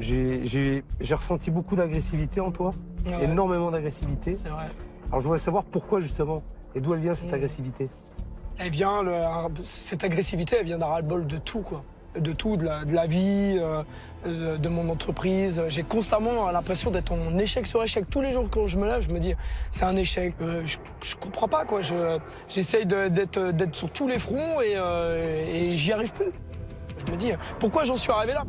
j'ai ressenti beaucoup d'agressivité en toi, énormément d'agressivité. C'est vrai. Alors je voudrais savoir pourquoi justement et d'où elle vient cette agressivité. Eh bien, cette agressivité, elle vient d'un ras-le-bol de tout, quoi. De tout, de la vie, de mon entreprise. J'ai constamment l'impression d'être en échec sur échec. Tous les jours quand je me lève, je me dis c'est un échec. Je comprends pas, quoi. J'essaye d'être sur tous les fronts et j'y arrive plus. Je me dis pourquoi j'en suis arrivé là?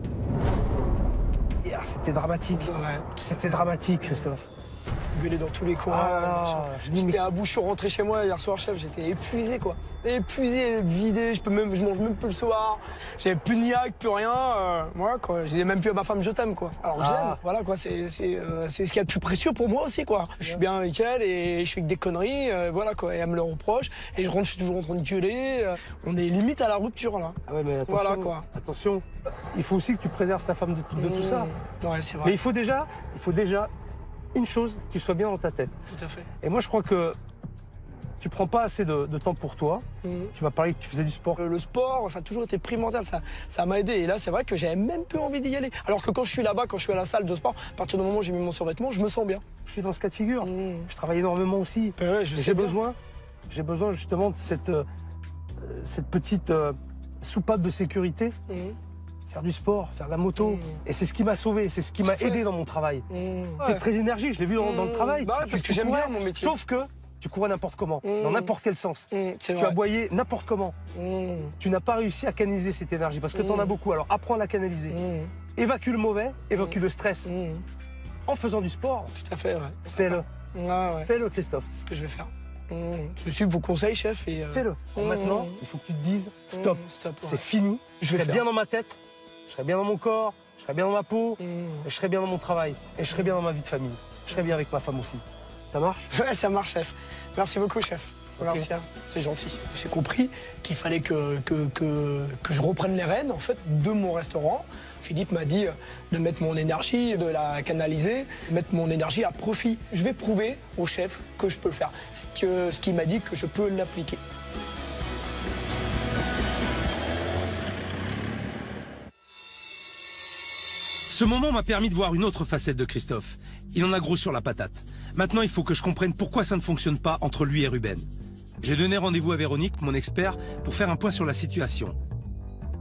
Hier, c'était dramatique. Ouais. C'était dramatique, Christophe. Gueuler dans tous les coins. J'étais à bout, je suis rentré chez moi hier soir, chef, j'étais épuisé, quoi. Épuisé, vidé, je mange même plus le soir. J'avais plus de niaque, plus rien. Voilà, quoi. Je disais même plus à ma femme je t'aime, quoi. Alors que je l'aime, voilà, quoi. C'est ce qu'il y a de plus précieux pour moi aussi, quoi. Je suis bien avec elle et je fais que des conneries, voilà, quoi. Et elle me le reproche. Et je suis toujours en train de gueuler. On est limite à la rupture, là. Ah ouais, mais attention, voilà, quoi. Attention, il faut aussi que tu préserves ta femme de tout ça. Ouais, c'est vrai. Mais il faut déjà une chose, que tu sois bien dans ta tête. Tout à fait. Et moi, je crois que tu prends pas assez de temps pour toi. Tu m'as parlé que tu faisais du sport. Le sport, ça a toujours été primordial, ça m'a aidé. Et là, c'est vrai que j'avais même plus envie d'y aller. Alors que quand je suis là-bas, quand je suis à la salle de sport, à partir du moment où j'ai mis mon survêtement, je me sens bien. Je suis dans ce cas de figure. Je travaille énormément aussi. Ouais, j'ai besoin justement de cette petite soupape de sécurité. Faire du sport, faire de la moto. Et c'est ce qui m'a sauvé, c'est ce qui m'a aidé dans mon travail. T'es très énergique, je l'ai vu dans le travail. Bah, parce que j'aime bien mon métier. Sauf que tu courais n'importe comment, dans n'importe quel sens. Tu aboyais n'importe comment. Tu n'as pas réussi à canaliser cette énergie parce que tu en as beaucoup. Alors apprends à la canaliser. Évacue le mauvais, évacue le stress. En faisant du sport. Tout à fait, ouais. Fais-le. Fais-le, Christophe. C'est ce que je vais faire. Je suis vos conseils, chef. Fais-le. Maintenant, il faut que tu te dises stop. C'est fini. Je serai bien dans ma tête. Je serai bien dans mon corps, je serai bien dans ma peau, et je serai bien dans mon travail, et je serai bien dans ma vie de famille. Je serai bien avec ma femme aussi. Ça marche? Ouais, ça marche, chef. Merci beaucoup, chef. Okay. Merci, hein. C'est gentil. J'ai compris qu'il fallait que je reprenne les rênes, en fait, de mon restaurant. Philippe m'a dit de mettre mon énergie, de la canaliser, mettre mon énergie à profit. Je vais prouver au chef que je peux le faire, ce qu'il m'a dit que je peux l'appliquer. Ce moment m'a permis de voir une autre facette de Christophe. Il en a gros sur la patate. Maintenant, il faut que je comprenne pourquoi ça ne fonctionne pas entre lui et Ruben. J'ai donné rendez-vous à Véronique, mon expert, pour faire un point sur la situation.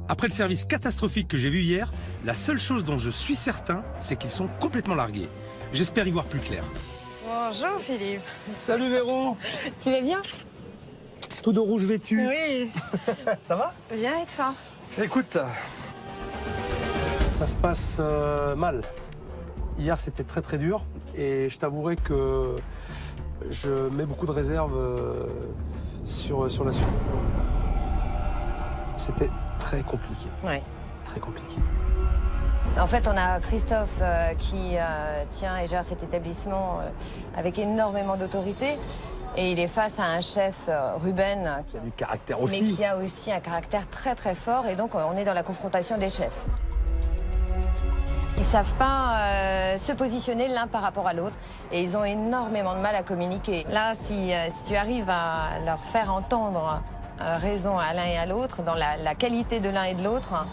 Après le service catastrophique que j'ai vu hier, la seule chose dont je suis certain, c'est qu'ils sont complètement largués. J'espère y voir plus clair. Bonjour Philippe. Salut Véro. Tu vas bien? Tout de rouge vêtu. Oui. Ça va? Bien et toi? Écoute, ça se passe mal. Hier, c'était très très dur et je t'avouerai que je mets beaucoup de réserves sur la suite. C'était très compliqué. Oui. Très compliqué. En fait, on a Christophe qui tient et gère cet établissement avec énormément d'autorité. Et il est face à un chef, Ruben, qui a du caractère aussi. Mais qui a aussi un caractère très très fort. Et donc, on est dans la confrontation des chefs. Ils ne savent pas se positionner l'un par rapport à l'autre. Et ils ont énormément de mal à communiquer. Là, si tu arrives à leur faire entendre raison à l'un et à l'autre, dans la qualité de l'un et de l'autre,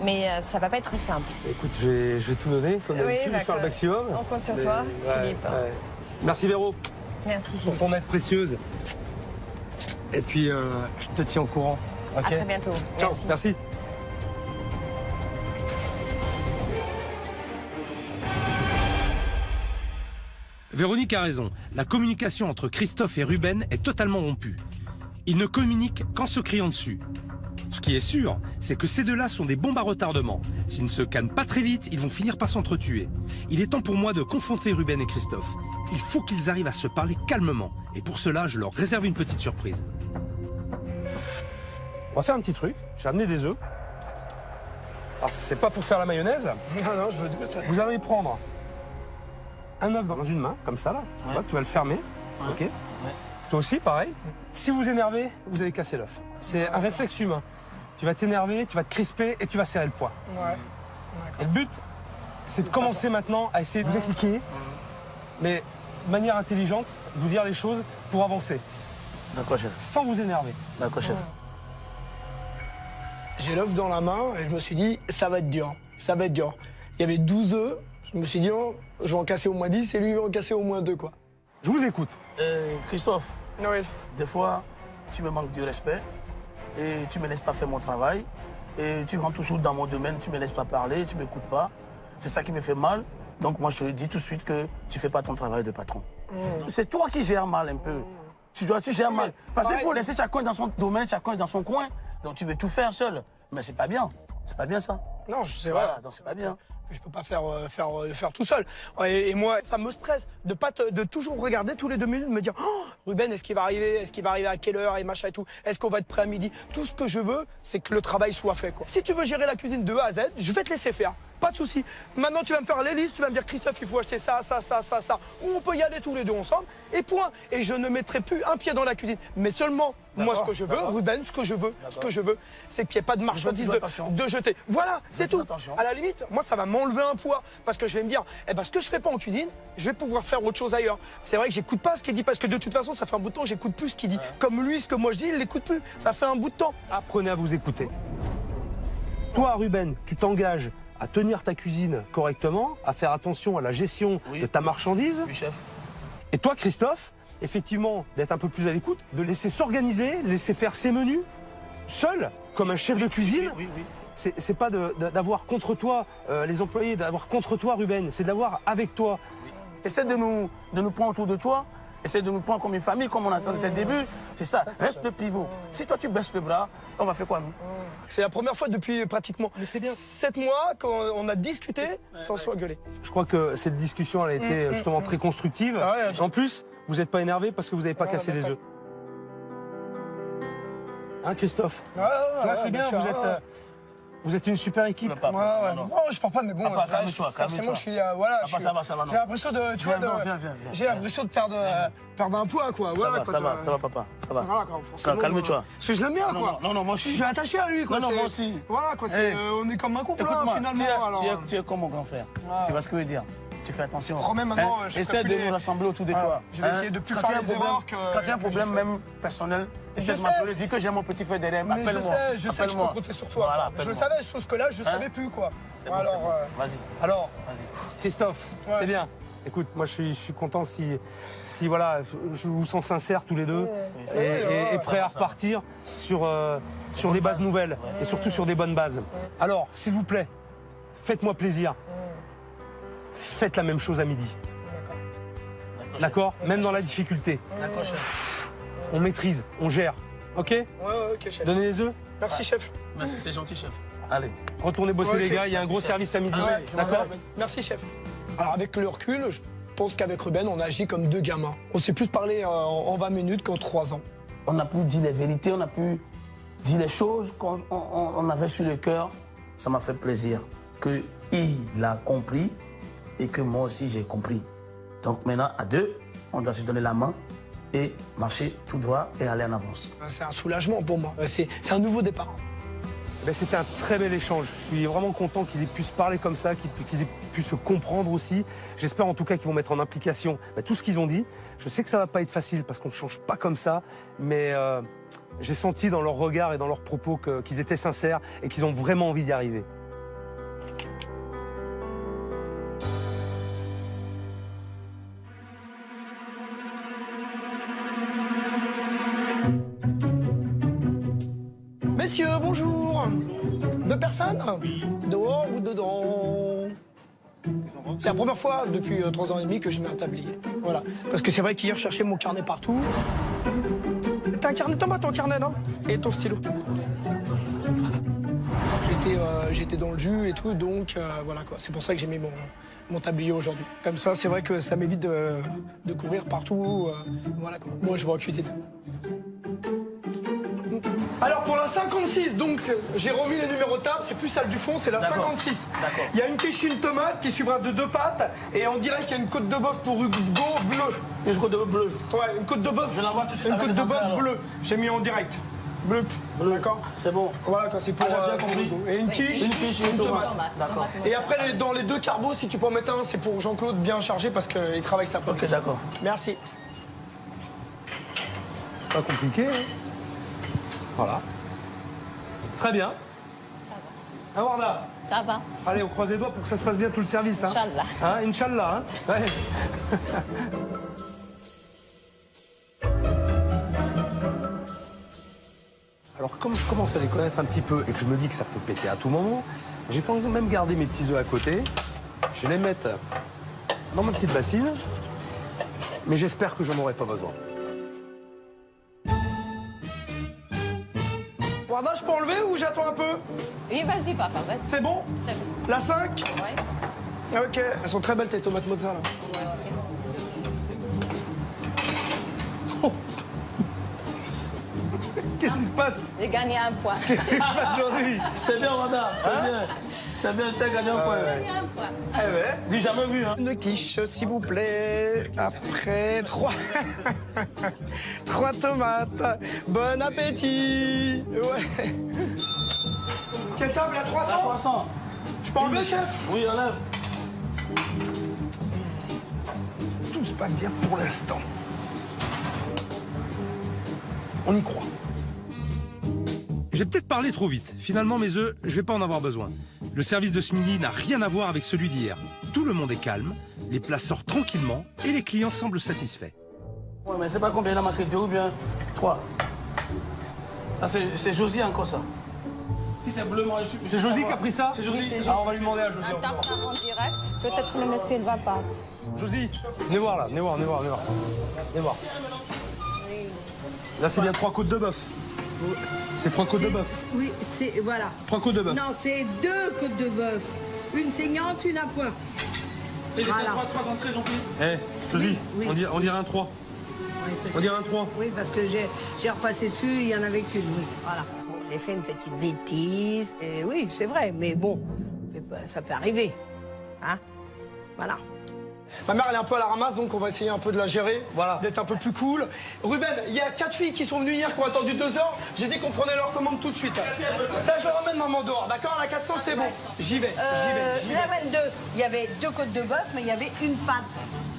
mais ça ne va pas être très simple. Écoute, je vais tout donner, comme d'habitude, je vais faire le maximum. On compte sur toi, Philippe. Ouais. Merci Véro. Merci Philippe. Pour ton aide précieuse. Et puis, je te tiens au courant. À très bientôt. Ciao, merci. Véronique a raison, la communication entre Christophe et Ruben est totalement rompue. Ils ne communiquent qu'en se criant dessus. Ce qui est sûr, c'est que ces deux-là sont des bombes à retardement. S'ils ne se calment pas très vite, ils vont finir par s'entretuer. Il est temps pour moi de confronter Ruben et Christophe. Il faut qu'ils arrivent à se parler calmement. Et pour cela, je leur réserve une petite surprise. On va faire un petit truc. J'ai amené des œufs. Alors, c'est pas pour faire la mayonnaise. Non, je veux dire ça. Vous allez prendre un œuf dans une main, comme ça, là. Ouais. Tu vas le fermer. Ouais. OK. Ouais. Toi aussi, pareil. Si vous énervez, vous allez casser l'œuf. C'est un réflexe humain. Tu vas t'énerver, tu vas te crisper et tu vas serrer le poing. Ouais. Et le but, c'est de commencer maintenant à essayer de vous expliquer, mais de manière intelligente, de vous dire les choses pour avancer. D'accord, chef. Sans vous énerver. D'accord, chef. J'ai l'œuf dans la main et je me suis dit, ça va être dur. Ça va être dur. Il y avait 12 œufs. Je me suis dit, oh, je vais en casser au moins 10 et lui, il va en casser au moins 2, quoi. Je vous écoute. Christophe, oui. Des fois, tu me manques de respect et tu me laisses pas faire mon travail. Et tu rentres toujours dans mon domaine, tu me laisses pas parler, tu m'écoutes pas. C'est ça qui me fait mal. Donc moi, je te dis tout de suite que tu fais pas ton travail de patron. C'est toi qui gères mal un peu. Tu gères mal. Parce qu'il faut laisser chacun dans son domaine, chacun dans son coin. Donc tu veux tout faire seul. Mais c'est pas bien. C'est pas bien ça. Non, c'est vrai. Donc c'est pas bien. Je peux pas faire tout seul. Et moi, ça me stresse de toujours regarder tous les 2 minutes, me dire oh, Ruben, est-ce qu'il va arriver? Est-ce qu'il va arriver à quelle heure et machin et tout? Est-ce qu'on va être prêt à midi? Tout ce que je veux, c'est que le travail soit fait, quoi. Si tu veux gérer la cuisine de A à Z, je vais te laisser faire. Pas de souci. Maintenant, tu vas me faire les listes, tu vas me dire Christophe, il faut acheter ça, ça, ça, ça, ça. Ou on peut y aller tous les deux ensemble, et point. Et je ne mettrai plus un pied dans la cuisine. Mais seulement, moi, ce que je veux, Ruben, ce que je veux, c'est qu'il n'y ait pas de marchandises de jeter. Voilà, c'est tout. À la limite, moi, ça va m'enlever un poids. Parce que je vais me dire, eh ben, ce que je fais pas en cuisine, je vais pouvoir faire autre chose ailleurs. C'est vrai que j'écoute pas ce qu'il dit, parce que de toute façon, ça fait un bout de temps, j'écoute plus ce qu'il dit. Comme lui, ce que moi je dis, il l'écoute plus. Ça fait un bout de temps. Apprenez à vous écouter. Toi, Ruben, tu t'engages à tenir ta cuisine correctement, à faire attention à la gestion de ta marchandise. Oui, chef. Et toi, Christophe, effectivement, d'être un peu plus à l'écoute, de laisser s'organiser, laisser faire ses menus, seul, comme un chef de cuisine. Oui. C'est pas d'avoir contre toi les employés, d'avoir contre toi Ruben, c'est de l'avoir avec toi. Oui. Essaie de nous prendre autour de toi, essaie de nous prendre comme une famille, comme on a fait au début. C'est ça, reste le pivot. Si toi tu baisses le bras, on va faire quoi nous? C'est la première fois depuis pratiquement 7 mois qu'on a discuté sans s'engueuler. Je crois que cette discussion elle a été justement très constructive. En plus, vous n'êtes pas énervé parce que vous n'avez pas cassé les œufs. Hein, Christophe? C'est bien, vous êtes une super équipe. Non, je parle pas, mais bon, forcément, je suis voilà. J'ai l'impression de, tu vois, j'ai l'impression de perdre un poids, quoi. Ça va, papa, ça va. Voilà, quoi. Calme-toi. Parce que je l'aime bien, quoi. Non, moi aussi. Je suis attaché à lui, quoi. Non, moi aussi. Voilà, quoi. On est comme un couple, finalement. Tu es comme mon grand frère. Tu vois ce que je veux dire? Tu fais attention. Promets maintenant, essaie de nous rassembler autour de toi. Je vais essayer de plus faire les erreurs que... Quand tu as un problème même personnel, essaie de m'appeler, dis que j'ai mon petit frère derrière, appelle-moi. Je sais que je peux compter sur toi. Voilà, je le savais, sauf que là, je ne savais plus, quoi. Alors, vas-y. Alors, Christophe, c'est bien. Écoute, moi je suis content si voilà, je vous sens sincères tous les deux et prêts à repartir sur des bases nouvelles et surtout sur des bonnes bases. Alors, s'il vous plaît, faites-moi plaisir. Faites la même chose à midi. D'accord? Même dans la difficulté. D'accord, chef. On maîtrise, on gère. Ok? Ouais, ok, chef. Donnez les œufs. Merci, chef. Merci, c'est gentil, chef. Allez. Retournez bosser les gars, il y a un gros service à midi. D'accord? Merci, chef. Alors, avec le recul, je pense qu'avec Ruben, on agit comme deux gamins. On s'est plus parlé en 20 minutes qu'en 3 ans. On a pu dire les vérités, on a pu dire les choses qu'on avait sur le cœur. Ça m'a fait plaisir qu'il a compris et que moi aussi j'ai compris. Donc maintenant, à deux, on doit se donner la main et marcher tout droit et aller en avance. C'est un soulagement pour moi. C'est un nouveau départ. C'était un très bel échange. Je suis vraiment content qu'ils aient pu se parler comme ça, qu'ils aient pu se comprendre aussi. J'espère en tout cas qu'ils vont mettre en application tout ce qu'ils ont dit. Je sais que ça va pas être facile parce qu'on ne change pas comme ça, mais j'ai senti dans leur regard et dans leurs propos qu'ils étaient sincères et qu'ils ont vraiment envie d'y arriver. Messieurs, bonjour. 2 personnes? Dehors ou dedans? C'est la première fois depuis 3 ans et demi que je mets un tablier. Voilà. Parce que c'est vrai qu'hier, je cherchais mon carnet partout. T'as un carnet, Thomas, ton carnet, non? Et ton stylo. J'étais dans le jus et tout, donc voilà quoi. C'est pour ça que j'ai mis mon tablier aujourd'hui. Comme ça, c'est vrai que ça m'évite de courir partout. Voilà quoi. Moi, je vais en cuisine. Alors pour la 56, donc j'ai remis les numéros de table, c'est plus celle du fond, c'est la 56. Il y a une quiche, une tomate qui suivra de 2 pâtes et on dirait qu'il y a une côte de bœuf pour Hugo bleu. Une côte de bœuf bleue. Ouais, une côte de bœuf. Je la vois tout de suite. Une côte de bœuf bleue. J'ai mis en direct. Bleu. D'accord. C'est bon. Voilà quoi, c'est pour. J'ai compris. Et une quiche, une tomate. D'accord. Et après dans les 2 carbos, si tu peux en mettre un, c'est pour Jean-Claude bien chargé parce qu'il travaille cet après-midi. Ok, d'accord. Merci. C'est pas compliqué, hein? Voilà. Très bien. Ça va. Warda. Ça va. Allez, on croise les doigts pour que ça se passe bien tout le service. Hein. Inch'Allah. Hein, Inch'Allah. Hein, ouais. Alors, comme je commence à les connaître un petit peu et que je me dis que ça peut péter à tout moment, j'ai quand même gardé mes petits œufs à côté. Je vais les mettre dans ma petite bassine, mais j'espère que j'en aurai pas besoin. Warda, je peux enlever ou j'attends un peu? Oui, vas-y, papa, vas-y. C'est bon? C'est bon. La 5? Ouais. Ok, elles sont très belles tes tomates mozza là. Merci. Oh. Qu'est-ce qui se passe? J'ai gagné un point. Qu'est-ce qui se passe aujourd'hui? C'est bien, Wanda, c'est bien. C'est bien, tu as gagné un point. J'ai gagné un point. Eh ouais. J'ai jamais vu, hein. Une quiche, s'il vous plaît. Après, 3... 3 tomates. Bon appétit. Ouais. Quelle table, à 300? 300. Je peux enlever, chef? Oui, enlève. Tout se passe bien pour l'instant. On y croit. J'ai peut-être parlé trop vite. Finalement, mes œufs, je vais pas en avoir besoin. Le service de ce midi n'a rien à voir avec celui d'hier. Tout le monde est calme, les plats sortent tranquillement et les clients semblent satisfaits. Ouais, mais c'est pas combien il a marqué 2 ou bien 3. Ça, c'est Josie encore, ça. Si c'est bleu, moi, je suis... C'est Josie qui a pris ça? C'est Josie. Ah, on va lui demander à Josie. Un tartare en direct. Peut-être le monsieur ne va pas. Josie, venez voir là, venez voir. Venez voir. Là, c'est bien 3 côtes de bœuf. C'est 3 côtes de bœuf. Oui, c'est. Voilà. 3 côtes de bœuf. Non, c'est 2 côtes de bœuf. Une saignante, une à point. Et les Voilà. 3 entrées, ont pris. Eh, Josie, Oui. on dirait un 3. On dirait un 3. Oui, parce que j'ai repassé dessus, il y en avait qu'une, oui. Voilà. Bon, j'ai fait une petite bêtise. Et oui, c'est vrai, mais bon, ça peut arriver. Hein? Voilà. Ma mère, elle est un peu à la ramasse, donc on va essayer un peu de la gérer, voilà. D'être un peu plus cool. Ruben, il y a 4 filles qui sont venues hier, qui ont attendu 2 heures. J'ai dit qu'on prenait leur commande tout de suite. Ça, je ramène maman dehors, d'accord? La 400, c'est bon. J'y vais. La 22, il y avait 2 côtes de bœuf, mais il y avait une pâte.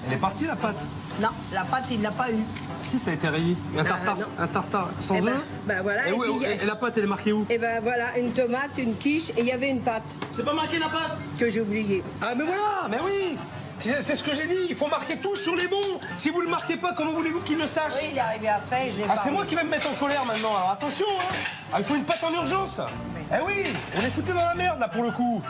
Elle est partie, la pâte? Non, la pâte, il ne l'a pas eu. Si, ça a été rayé. Un tartare sans Eh ben, œufs. ben voilà. Et, Et puis, et la pâte, elle est marquée où? Et ben voilà, une tomate, une quiche, et il y avait une pâte. C'est pas marqué la pâte? Que j'ai oublié. Ah, mais voilà, mais oui. C'est ce que j'ai dit, il faut marquer tout sur les bons. Si vous le marquez pas, comment voulez-vous qu'il le sache? Oui, il est arrivé après, je l'ai pas. C'est moi qui vais me mettre en colère maintenant, alors attention, hein. Ah, il faut une patte en urgence. Eh oui, on est foutu dans la merde là pour le coup.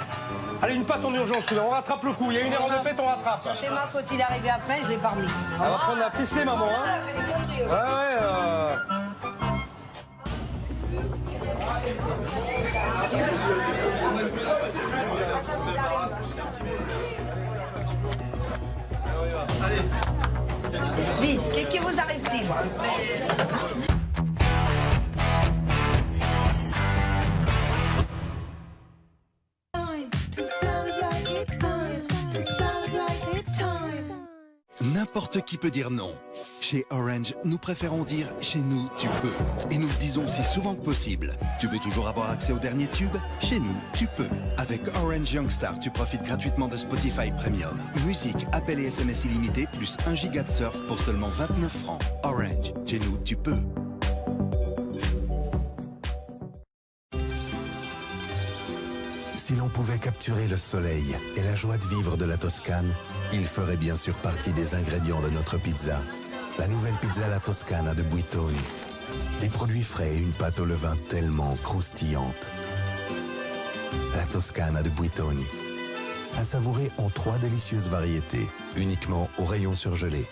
Allez, une patte en urgence, on rattrape le coup. Il y a une erreur de fait, on rattrape. C'est ma faute, il est arrivé après, je l'ai pas remis. On va prendre la PC, maman, hein. Vite, qu'est-ce qui vous arrive-t-il? N'importe qui peut dire non. Chez Orange, nous préférons dire « chez nous, tu peux ». Et nous le disons aussi souvent que possible. Tu veux toujours avoir accès aux derniers tubes? Chez nous, tu peux. Avec Orange Youngstar, tu profites gratuitement de Spotify Premium. Musique, appels et SMS illimités, plus 1 giga de surf pour seulement 29 francs. Orange, chez nous, tu peux. Si l'on pouvait capturer le soleil et la joie de vivre de la Toscane, il ferait bien sûr partie des ingrédients de notre pizza. La nouvelle pizza La Toscana de Buitoni. Des produits frais et une pâte au levain tellement croustillante. La Toscana de Buitoni. À savourer en 3 délicieuses variétés, uniquement au rayon surgelé.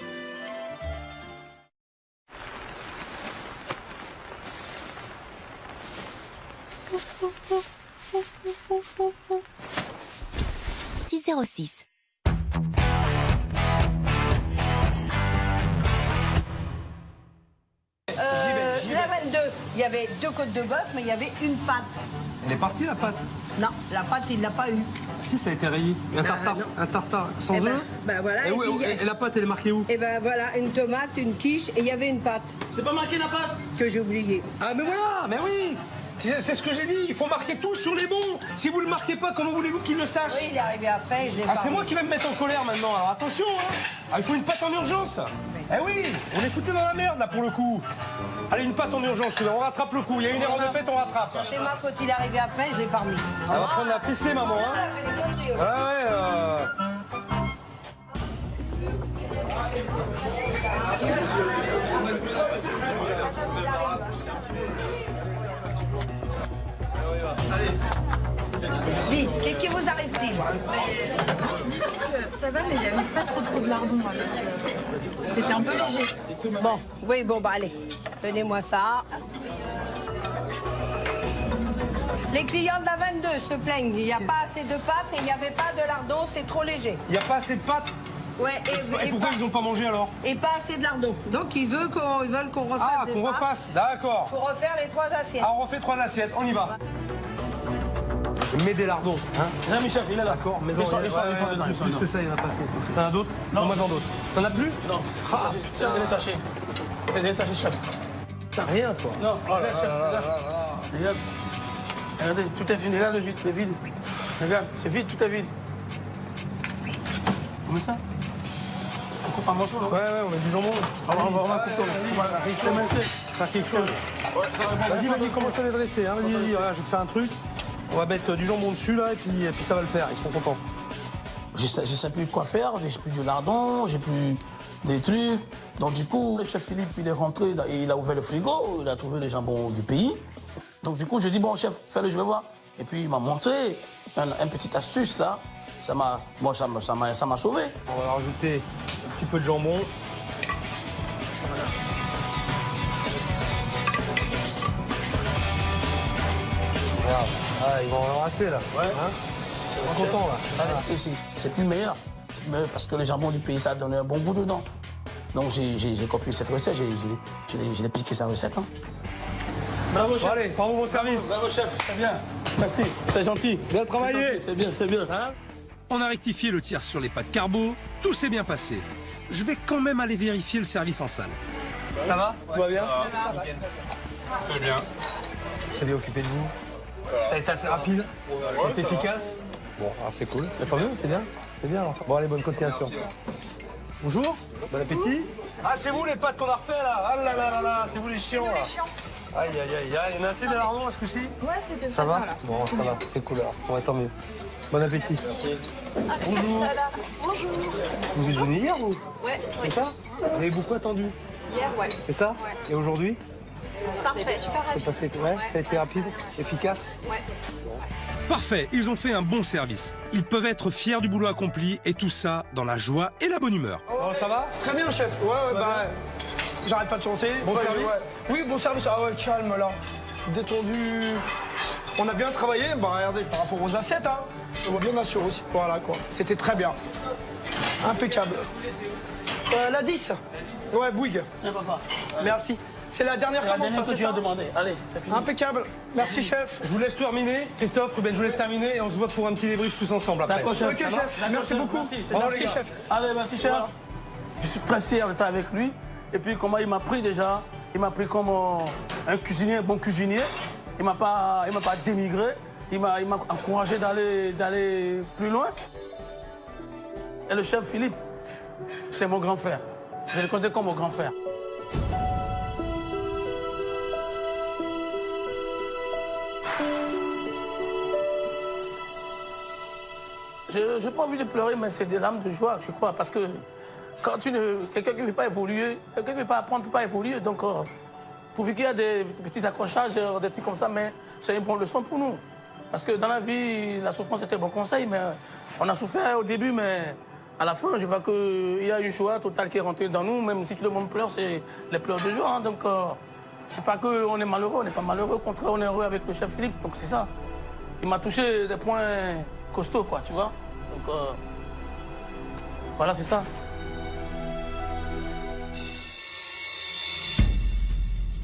La 22, il y avait 2 côtes de bœuf, mais il y avait une pâte. Elle est partie la pâte? Non, la pâte, il ne l'a pas eu. Si, ça a été rayé. Un tartare sans œufs. Voilà. Et la pâte, elle est marquée où? Et ben voilà, une tomate, une quiche, et il y avait une pâte. C'est pas marqué la pâte? Que j'ai oublié. Ah mais voilà, mais oui. C'est ce que j'ai dit, il faut marquer tout sur les bons. Si vous le marquez pas, comment voulez-vous qu'il le sache? Oui, il est arrivé après, je l'ai pas. C'est moi qui vais me mettre en colère maintenant, alors attention, hein. Ah, il faut une patte en urgence. Eh oui, on est foutu dans la merde là pour le coup. Allez, une patte en urgence, on rattrape le coup. Il y a une erreur de fait, on rattrape. C'est ma faute, il est arrivé après, je l'ai pas remis. On va prendre la PC, maman, hein. Vite, qu'est-ce qui vous arrive-t-il? Disons que ça va, mais il n'y avait pas trop de lardons avec. C'était un peu léger. Bon, oui, bon, bah allez, donnez-moi ça. Les clients de la 22 se plaignent, il n'y a pas assez de pâtes et il n'y avait pas de lardons, c'est trop léger. Il n'y a pas assez de pâtes? Ouais, et pourquoi ils n'ont pas mangé alors? Et pas assez de lardons. Donc ils veulent qu'on refasse des qu'on pâtes. refasse, d'accord. Il faut refaire les 3 assiettes. Ah, on refait 3 assiettes, on y va. Mets des lardons, hein? Non, Michel, il est là. D'accord, mais plus que ça, il en a passé. T'en as d'autres? Non, moi j'en d'autres. T'en as plus? Non. Ah, putain, les sachets. Les sachets, chef. T'as rien, toi. Non, regarde, chef, regarde. Regarde. Regardez, tout est vide, regarde le vide, c'est vide. Regarde, c'est vide, tout est vide. On met ça? On coupe un morceau, là? Ouais, on met du jambon. On va couper. On va faire quelque chose. Vas-y, commence à les dresser. Hein. Vas-y, regarde, je vais te faire un truc. On va mettre du jambon dessus, là, et puis ça va le faire. Ils seront contents. Je sais plus quoi faire, j'ai plus de lardons, j'ai plus des trucs. Donc du coup, le chef Philippe, il est rentré, il a ouvert le frigo, il a trouvé les jambons du pays. Donc du coup, je dis, bon chef, fais-le, je vais voir. Et puis il m'a montré un petit astuce là. Ça m'a sauvé. On va rajouter un petit peu de jambon. Regarde, ils vont l'embrasser là. Ouais. Hein, ils sont contents là. Ici, c'est plus meilleur. Parce que le jambon du pays, ça a donné un bon goût dedans. Donc j'ai copié cette recette, j'ai piqué sa recette. Hein. Bravo chef. Bon, allez, bravo bon service. Bravo chef, c'est bien. Merci, c'est gentil. Bien travaillé. C'est bien, c'est bien. Hein? On a rectifié le tir sur les pâtes carbo, tout s'est bien passé. Je vais quand même aller vérifier le service en salle. Ça va? Tout va bien? Ça va. Très bien. Vous savez occuper de vous? Ça a été assez rapide? Ça a été efficace? Bon, alors c'est cool. Tant mieux, c'est bien. C'est bien. Bon, allez, bonne continuation. Bonjour, bon appétit. Ah, c'est vous les pâtes qu'on a refait là? Ah là là là là, c'est vous les chiants là. Aïe aïe aïe aïe, il y en a assez des lardons à ce coup-ci? Ouais, c'était ça va? Voilà. Bon, ça va, c'est cool alors. Bon, tant mieux. Bon appétit. Bonjour. Bonjour. Vous êtes venu hier, vous? Ouais. C'est ça? Vous avez beaucoup attendu? Hier, ouais. C'est ça? Ouais. Et aujourd'hui? Parfait. C'était super rapide. C'est passé, ouais, ça a été rapide, efficace? Ouais. Parfait, ils ont fait un bon service. Ils peuvent être fiers du boulot accompli et tout ça dans la joie et la bonne humeur. Oh, ça va? Très bien, chef. Ouais, bah. J'arrête pas de chanter. Bon service? Oui, bon service. Ah ouais, calme là. Détendu. On a bien travaillé. Bah, regardez, par rapport aux assiettes, hein. On va bien assurer aussi. Voilà, quoi. C'était très bien. Impeccable. La 10. Ouais, Bouygues. C'est papa. Merci. C'est la dernière commande, ça, que c'est tu as ça? demandé. Allez, c'est fini. Impeccable. Merci, chef. Je vous laisse terminer. Christophe, Ruben, je vous laisse terminer et on se voit pour un petit débrief tous ensemble après. D'accord, chef. Ok, chef. Merci beaucoup. Merci, chef. Allez, merci, chef. Voilà. Je suis très fier d'être avec lui. Et puis, comment il m'a pris déjà? Il m'a pris comme un cuisinier, un bon cuisinier. Il m'a pas démigré. Il m'a encouragé d'aller plus loin. Et le chef Philippe, c'est mon grand frère. Je le connais comme mon grand frère. Je n'ai pas envie de pleurer, mais c'est des larmes de joie, je crois. Parce que quand quelqu'un qui ne veut pas évoluer, quelqu'un qui ne veut pas apprendre ne peut pas évoluer. Donc, pourvu qu'il y a des petits accrochages, des trucs comme ça, mais c'est une bonne leçon pour nous. Parce que dans la vie, la souffrance était un bon conseil, mais on a souffert au début, mais à la fin, je vois qu'il y a une joie totale qui est rentrée dans nous. Même si tout le monde pleure, c'est les pleurs de joie. Hein. Donc, c'est pas qu'on est malheureux, on n'est pas malheureux. Au contraire, on est heureux avec le chef Philippe. Donc, c'est ça. Il m'a touché des points costauds, quoi, tu vois. Donc, voilà, c'est ça.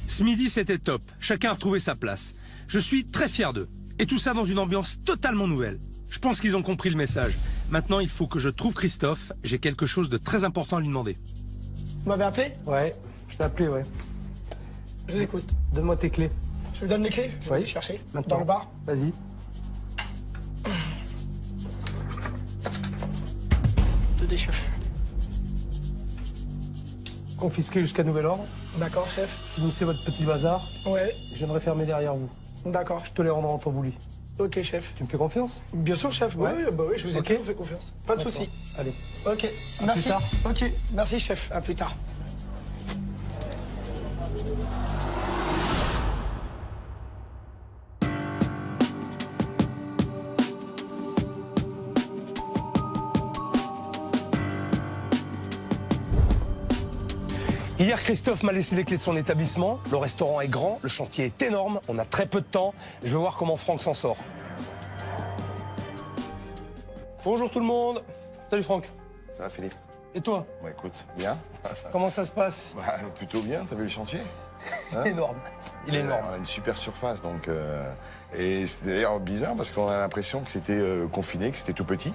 Ce midi, c'était top. Chacun a retrouvé sa place. Je suis très fier d'eux. Et tout ça dans une ambiance totalement nouvelle. Je pense qu'ils ont compris le message. Maintenant, il faut que je trouve Christophe. J'ai quelque chose de très important à lui demander. Vous m'avez appelé? Ouais, je t'ai appelé, ouais. Je vous écoute. Donne-moi tes clés. Je vous donne les clés? Je vais aller chercher. Dans le bar. Vas-y. Des chefs. Confisqué jusqu'à nouvel ordre. D'accord, chef. Finissez votre petit bazar. Ouais. J'aimerais fermer derrière vous. D'accord. Je te les rendrai en tambouli. Ok, chef. Tu me fais confiance? Bien sûr, chef. Ouais. Oui, bah oui, je vous ai toujours fait confiance. Pas de souci. Allez. Ok. À Merci. plus tard. Ok. Merci, chef. À plus tard. Hier, Christophe m'a laissé les clés de son établissement. Le restaurant est grand, le chantier est énorme, on a très peu de temps. Je veux voir comment Franck s'en sort. Bonjour tout le monde. Salut Franck. Ça va Philippe? Et toi? Bah écoute, bien. Comment ça se passe? Bah, plutôt bien, t'as vu le chantier? Énorme. Il est énorme. On a une super surface, donc... Et c'est d'ailleurs bizarre parce qu'on a l'impression que c'était confiné, que c'était tout petit.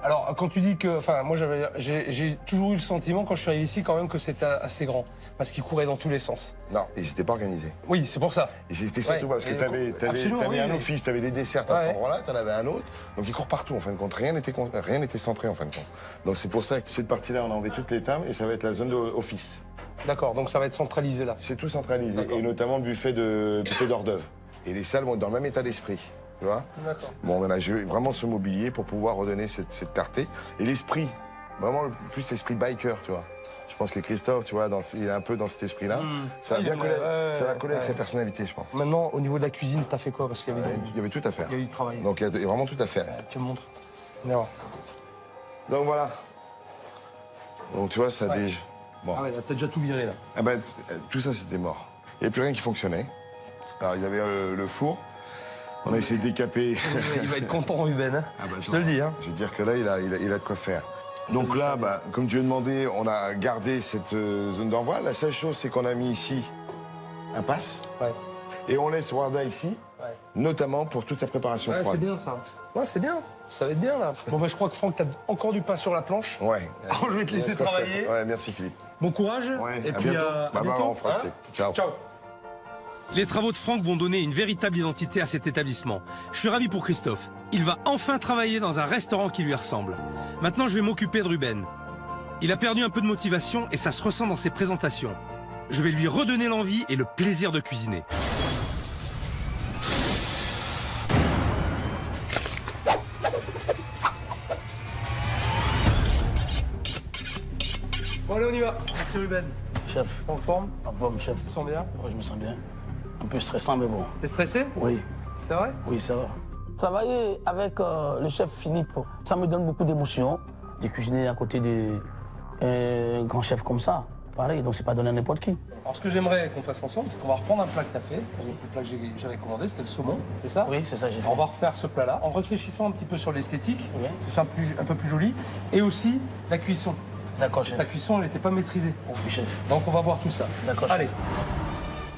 Alors, quand tu dis que... Enfin, moi, j'ai toujours eu le sentiment, quand je suis arrivé ici, quand même, que c'était assez grand. Parce qu'il courait dans tous les sens. Non, ils n'étaient pas organisés. Oui, c'est pour ça. Et c'était surtout parce que t'avais un office, t'avais des desserts à cet endroit-là, t'en avais un autre. Donc ils courent partout, en fin de compte. Rien n'était centré, en fin de compte. Donc c'est pour ça que cette partie-là, on a enlevé toutes les tables et ça va être la zone d'office. D'accord, donc ça va être centralisé, là. C'est tout centralisé. Et notamment le buffet d'hors d'œuvre. Et les salles vont être dans le même état d'esprit. Tu vois? D'accord. Bon, on a joué vraiment ce mobilier pour pouvoir redonner cette clarté. Et l'esprit, vraiment plus l'esprit biker, tu vois. Je pense que Christophe, tu vois, il est un peu dans cet esprit-là. Ça va bien coller, avec sa personnalité, je pense. Maintenant, au niveau de la cuisine, t'as fait quoi? Parce qu'il y avait il y avait tout à faire. Il y a eu du travail. Donc il y a vraiment tout à faire. Tu me montres. Non. Donc voilà. Donc tu vois, ça déjà... Bon. Ah ouais, t'as déjà tout viré, là. Ah ben, tout ça, c'était mort. Il n'y avait plus rien qui fonctionnait. Alors, il y avait le four. On a essayé de décaper. Il va être content, Ruben. Hein. Ah bah, je te le dis. Hein. Je veux dire que là, il a de quoi faire. Donc là, bah, comme tu as demandé, on a gardé cette zone d'envoi. La seule chose, c'est qu'on a mis ici un pass. Ouais. Et on laisse Warda ici, notamment pour toute sa préparation froide. C'est bien, ça. Ouais, c'est bien. Ça va être bien, là. Bon, bah, je crois que Franck, t'as encore du pain sur la planche. Ouais. Alors, je vais te laisser travailler. Ouais, merci, Philippe. Bon courage. Ouais, et à puis, bientôt. à bientôt. On fera Ciao. Ciao. Les travaux de Franck vont donner une véritable identité à cet établissement. Je suis ravi pour Christophe. Il va enfin travailler dans un restaurant qui lui ressemble. Maintenant, je vais m'occuper de Ruben. Il a perdu un peu de motivation et ça se ressent dans ses présentations. Je vais lui redonner l'envie et le plaisir de cuisiner. Bon, allez, on y va. Merci Ruben. Chef. En forme? En forme, chef. Tu te sens bien? Oui, je me sens bien. Un peu stressant, mais bon. T'es stressé? Oui. C'est vrai? Oui, ça va. Travailler avec le chef Philippe, ça me donne beaucoup d'émotion. De cuisiner à côté d'un grand chef comme ça. Pareil, donc c'est pas donné à n'importe qui. Alors ce que j'aimerais qu'on fasse ensemble, c'est qu'on va reprendre un plat que tu as fait. Le plat que j'avais commandé, c'était le saumon, c'est ça? Oui, c'est ça, j'ai fait. On va refaire ce plat-là en réfléchissant un petit peu sur l'esthétique, que ce soit un peu plus joli, et aussi la cuisson. D'accord, chef. Ta cuisson, elle n'était pas maîtrisée. Oui, chef. Donc on va voir tout ça. D'accord, chef. Allez.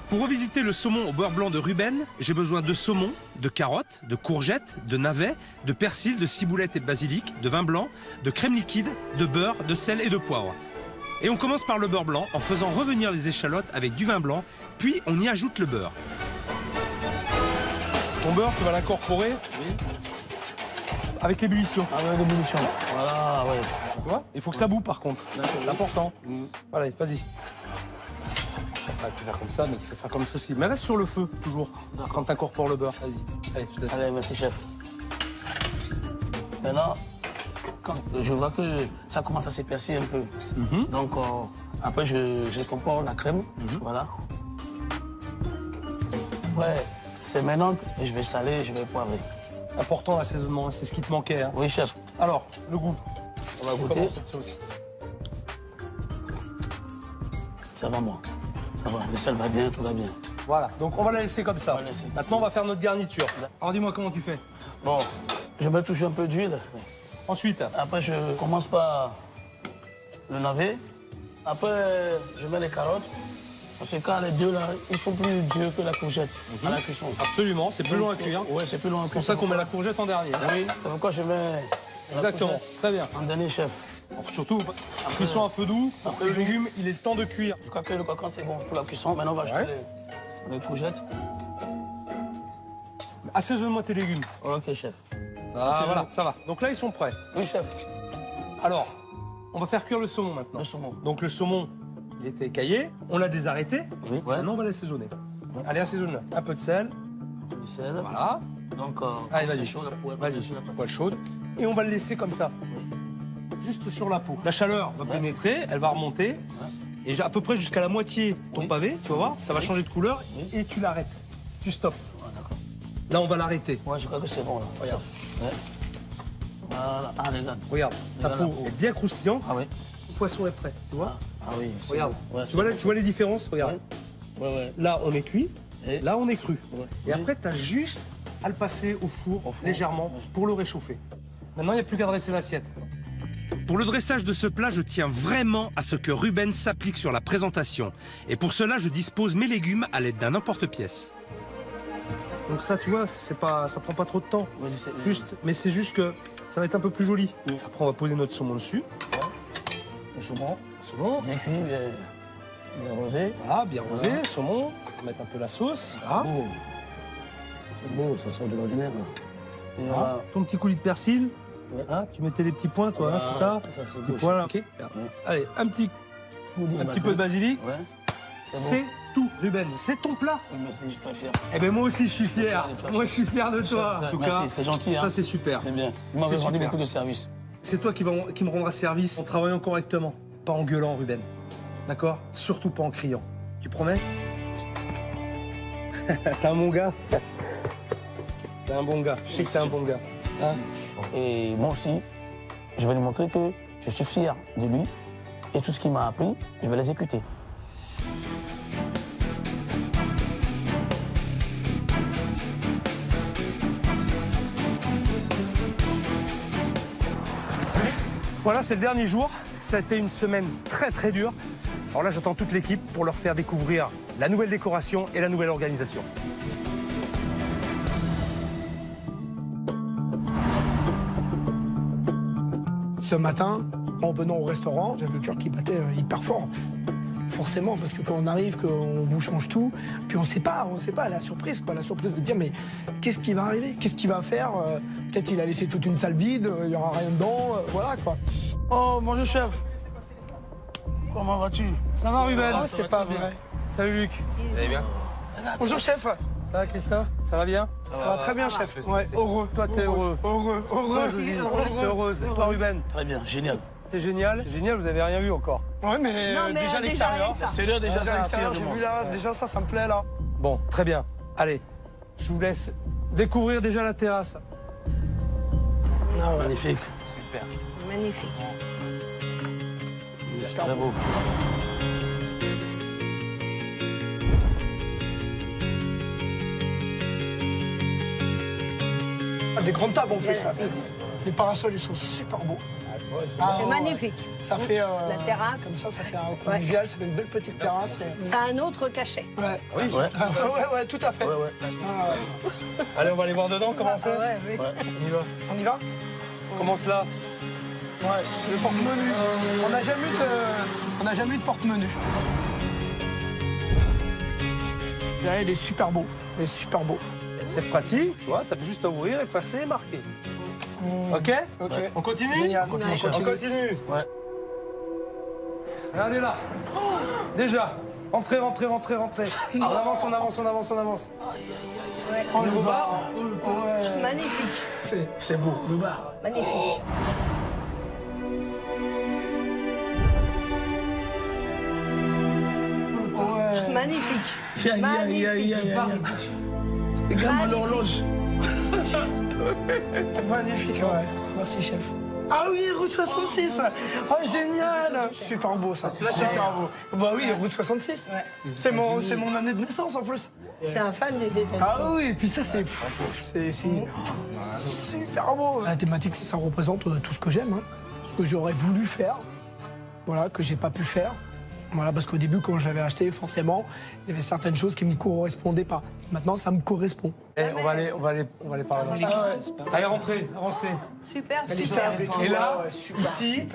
Pour revisiter le saumon au beurre blanc de Ruben, j'ai besoin de saumon, de carottes, de courgettes, de navets, de persil, de ciboulette et de basilic, de vin blanc, de crème liquide, de beurre, de sel et de poivre. Et on commence par le beurre blanc en faisant revenir les échalotes avec du vin blanc, puis on y ajoute le beurre. Ton beurre, tu vas l'incorporer avec l'ébullition. Avec l'ébullition. Voilà, ouais. Tu vois? Il faut que ça boue par contre. C'est important. Allez, vas-y. Ah, tu peux faire comme ça, mais tu peux faire comme ceci. Mais reste sur le feu, toujours, quand tu incorpores le beurre. Vas-y. Allez, je te laisse. Allez, merci, chef. Maintenant, quand je vois que ça commence à s'épaissir un peu, donc après, je comprends la crème. Voilà. Ouais, c'est maintenant que je vais saler, je vais poivrer. Important l'assaisonnement, c'est ce qui te manquait. Hein. Oui, chef. Alors, le goût. On va goûter. Cette sauce. Ça va, moi. Ça va. Le sel va bien, tout va bien. Voilà, donc on va la laisser comme ça. On va la laisser. Maintenant, on va faire notre garniture. Alors, dis-moi comment tu fais. Bon, je mets toujours un peu d'huile. Ensuite? Après, je commence par le navet. Après, je mets les carottes. Parce que quand les deux, là, ils sont plus durs que la courgette à la cuisson. Absolument, c'est plus long à cuire. Oui, c'est plus long à cuire. C'est pour ça qu'on met la courgette en dernier. Oui, c'est pourquoi je mets... Exactement, très bien. En dernier, chef. Alors, surtout, cuisson à feu doux, après le légume, il est le temps de cuire. Je crois que le coquin, c'est bon pour la cuisson. Maintenant, on va ajouter les courgettes. Assaisonne-moi tes légumes. Ok, chef. Ah, voilà, ça va. Donc là, ils sont prêts. Oui, chef. Alors, on va faire cuire le saumon maintenant. Le saumon. Donc le saumon, il était écaillé. On l'a désarrêté. Oui. Maintenant, on va l'assaisonner. Allez, assaisonne-le. Un peu de sel. Un peu de sel. Voilà. Donc, allez, vas-y. Vas-y, poêle chaude. Et on va le laisser comme ça. Juste sur la peau. La chaleur va pénétrer, elle va remonter. Et à peu près jusqu'à la moitié de ton pavé, tu vas voir, ça va changer de couleur. Et tu l'arrêtes. Tu stoppes. Là, on va l'arrêter. Ouais, je crois que c'est bon, là. Regarde. Ouais. Voilà. Ah, regarde. Regarde, ta peau est bien croustillante. Ah oui. Le poisson est prêt, tu vois? Ah oui. Regarde. Ouais, tu vois les différences? Regarde. Ouais. Là, on est cuit. Et là, on est cru. Ouais. Et après, tu as juste à le passer au four légèrement pour le réchauffer. Maintenant, il n'y a plus qu'à dresser l'assiette. Pour le dressage de ce plat, je tiens vraiment à ce que Ruben s'applique sur la présentation. Et pour cela, je dispose mes légumes à l'aide d'un emporte-pièce. Donc ça, tu vois, ça prend pas trop de temps. Oui, Mais c'est juste que ça va être un peu plus joli. Après, on va poser notre saumon dessus. Le saumon. Saumon. Bien cuit, bien rosé. Voilà, bien rosé. Saumon. On va mettre un peu la sauce. Voilà. C'est beau, ça sort de l'ordinaire. Voilà. Ton petit coulis de persil. Ouais. Hein, tu mettais les petits points, toi, c'est ça? Ça, c'est petits beau. points, là. Ok. Allez, un petit peu de basilic. Ouais. C'est tout, Ruben. C'est ton plat. Oui, merci, je suis très fier. Eh ben moi aussi, je suis fier. Moi, je suis fier de toi, en tout cas. Merci, c'est gentil. Ça, c'est super. C'est bien. Vous m'avez rendu beaucoup de services. C'est toi qui me rendras service en travaillant correctement. Pas en gueulant, Ruben. D'accord? Surtout pas en criant. Tu promets? T'es un bon gars. T'es un bon gars. Je sais que c'est un bon gars. Hein? Et moi aussi, je vais lui montrer que je suis fier de lui et tout ce qu'il m'a appris, je vais l'exécuter. Voilà, c'est le dernier jour. Ça a été une semaine très très dure. Alors là, j'attends toute l'équipe pour leur faire découvrir la nouvelle décoration et la nouvelle organisation. Ce matin, en venant au restaurant, j'avais le cœur qui battait hyper fort. Forcément, parce que quand on arrive, qu'on vous change tout, puis on sait pas, la surprise, quoi. La surprise de dire, mais qu'est-ce qui va arriver? Qu'est-ce qu'il va faire? Peut-être il a laissé toute une salle vide, il n'y aura rien dedans, voilà, quoi. Oh, bonjour, chef. Comment vas-tu? Ça va, Ruben? Oh, c'est pas vrai. Salut, Luc. Vous allez bien? Bonjour, chef. Ça va, Christophe? Ça va bien? Ça va très bien, chef. Ouais, heureux. Toi, t'es heureux. Heureux. Toi, Josie, t'es heureuse. Toi, Ruben? Très bien, génial. C'est génial. Génial, vous avez rien vu encore. Ouais, mais, Non, mais déjà l'extérieur. L'extérieur, déjà, ça attire du J'ai monde. vu là, déjà ça me plaît là. Bon, très bien. Allez, je vous laisse découvrir déjà la terrasse. Ah ouais. Magnifique. Super. Magnifique. Très beau. Des grandes tables en plus. Là. Les parasols, ils sont super beaux. C'est magnifique. Ça fait la terrasse. Comme ça fait un convivial, ça fait une belle petite terrasse. Ça a un autre cachet. Ouais. Oui, Ouais, tout à fait. Ouais. Allez, on va aller voir dedans comment c'est. Oui. On y va. On y va? Commence là. Ouais, le porte-menu. On n'a jamais eu de porte-menu. Là, il est super beau. Il est super beau. C'est pratique, tu vois, t'as juste à ouvrir, effacer, marquer. Ok? Ok. On continue? Génial. On continue. Ouais. Regardez là. Déjà. Rentrez. On avance. Oh, le Nouveau bar. bar. Magnifique. C'est beau, le bar. Magnifique. Ouais. Magnifique. Magnifique. Regarde l'horloge. Magnifique, ouais. Merci, chef. Ah oui, route 66. Oh, génial. Super beau, ça. Super beau. Bah oui, route 66. C'est mon année de naissance, en plus. C'est un fan des États-Unis. Ah oui, et puis ça, c'est super beau. La thématique, ça représente tout ce que j'aime, hein. Ce que j'aurais voulu faire, voilà, que j'ai pas pu faire. Voilà, parce qu'au début, quand j'avais acheté, forcément, il y avait certaines choses qui me correspondaient pas. Maintenant, ça me correspond. On va aller par là. Allez, rentrez, avancez. Super. Et là, ici,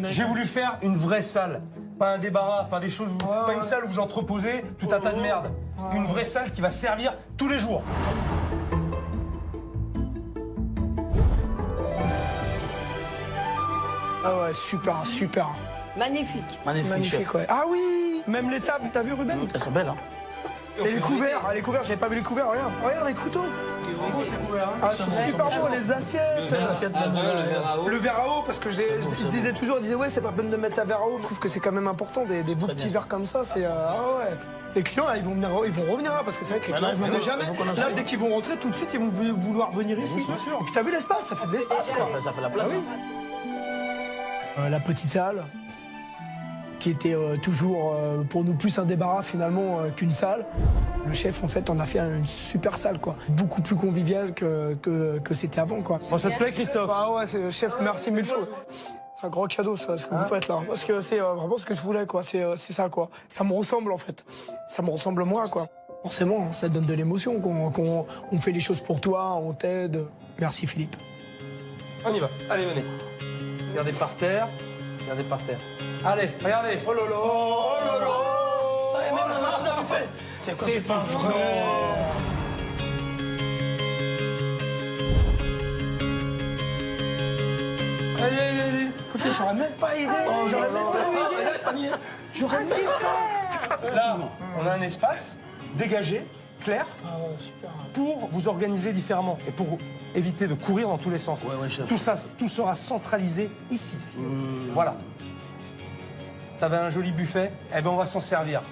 j'ai voulu faire une vraie salle. Pas un débarras, pas des choses, pas une salle où vous entreposez tout un tas de merde. Une vraie salle qui va servir tous les jours. Ah ouais, super. Magnifique. Magnifique, chef. Ouais. Ah oui, même les tables, t'as vu, Ruben? Elles sont belles, hein. Et les couverts, j'avais pas vu les couverts, regarde les couteaux. Ils sont beaux ces couverts. Ah, c'est super beau, les assiettes. Le verre à eau, parce que je disais toujours, ouais, c'est pas peine de mettre un verre à eau. Je trouve que c'est quand même important, des beaux petits verres comme ça, c'est... ah ouais. Les clients, là, ils vont revenir là, parce que c'est vrai que les clients, ils venaient jamais. Là, dès qu'ils vont rentrer, tout de suite, ils vont vouloir venir ici. Et puis t'as vu l'espace, ça fait de l'espace. Ça fait la place. La petite salle, qui était toujours pour nous plus un débarras finalement qu'une salle. Le chef, en fait, en a fait une super salle, quoi. Beaucoup plus conviviale que c'était avant, quoi. Bon, ça te plaît, Christophe? Ah ouais, chef, merci mille fois. C'est un gros cadeau, ça, ce que vous faites là. Parce que c'est vraiment ce que je voulais, quoi. C'est ça, quoi. Ça me ressemble, en fait. Ça me ressemble moi, quoi. Forcément, ça donne de l'émotion quand on fait les choses pour toi, on t'aide. Merci, Philippe. On y va. Allez, venez. Regardez par terre. Allez, regardez. Oh là là. Ouais, même la machine à bouffer. C'est quoi, c'est pas vrai. Allez. Écoutez, j'aurais même pas aidé. J'aurais même pas. Là, on a un espace dégagé, clair, pour vous organiser différemment et pour éviter de courir dans tous les sens. Tout sera centralisé ici. Voilà. T'avais un joli buffet, eh ben on va s'en servir.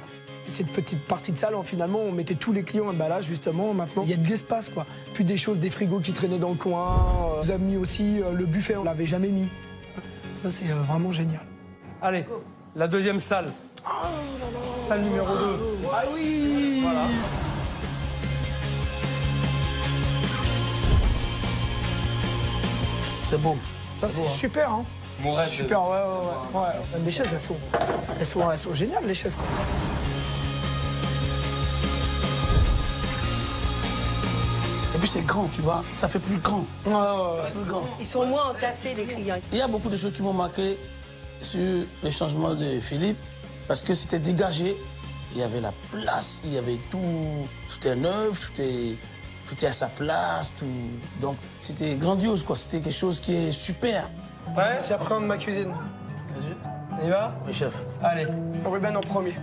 Cette petite partie de salle, finalement, on mettait tous les clients, bah là, justement, maintenant, il y a de l'espace, quoi. Plus des choses, des frigos qui traînaient dans le coin. On vous a mis aussi le buffet, on l'avait jamais mis. Ça, c'est vraiment génial. Allez, la deuxième salle. Salle numéro 2. Ah oui. Voilà. C'est beau. Ça, c'est super, hein. Mon rêve. Super, ouais. Les chaises, elles sont géniales, les chaises, quoi. Et puis c'est grand, tu vois, ça fait plus grand. Ouais. Plus grand. Ils sont moins entassés, les clients. Il y a beaucoup de choses qui m'ont marqué sur le changement de Philippe, parce que c'était dégagé, il y avait la place, il y avait tout est neuf, tout est à sa place, tout. Donc c'était grandiose, quoi. C'était quelque chose qui est super. Ouais. J'appréhende ma cuisine. Vas-y. On y va? Oui, chef. Allez. Ruben en premier.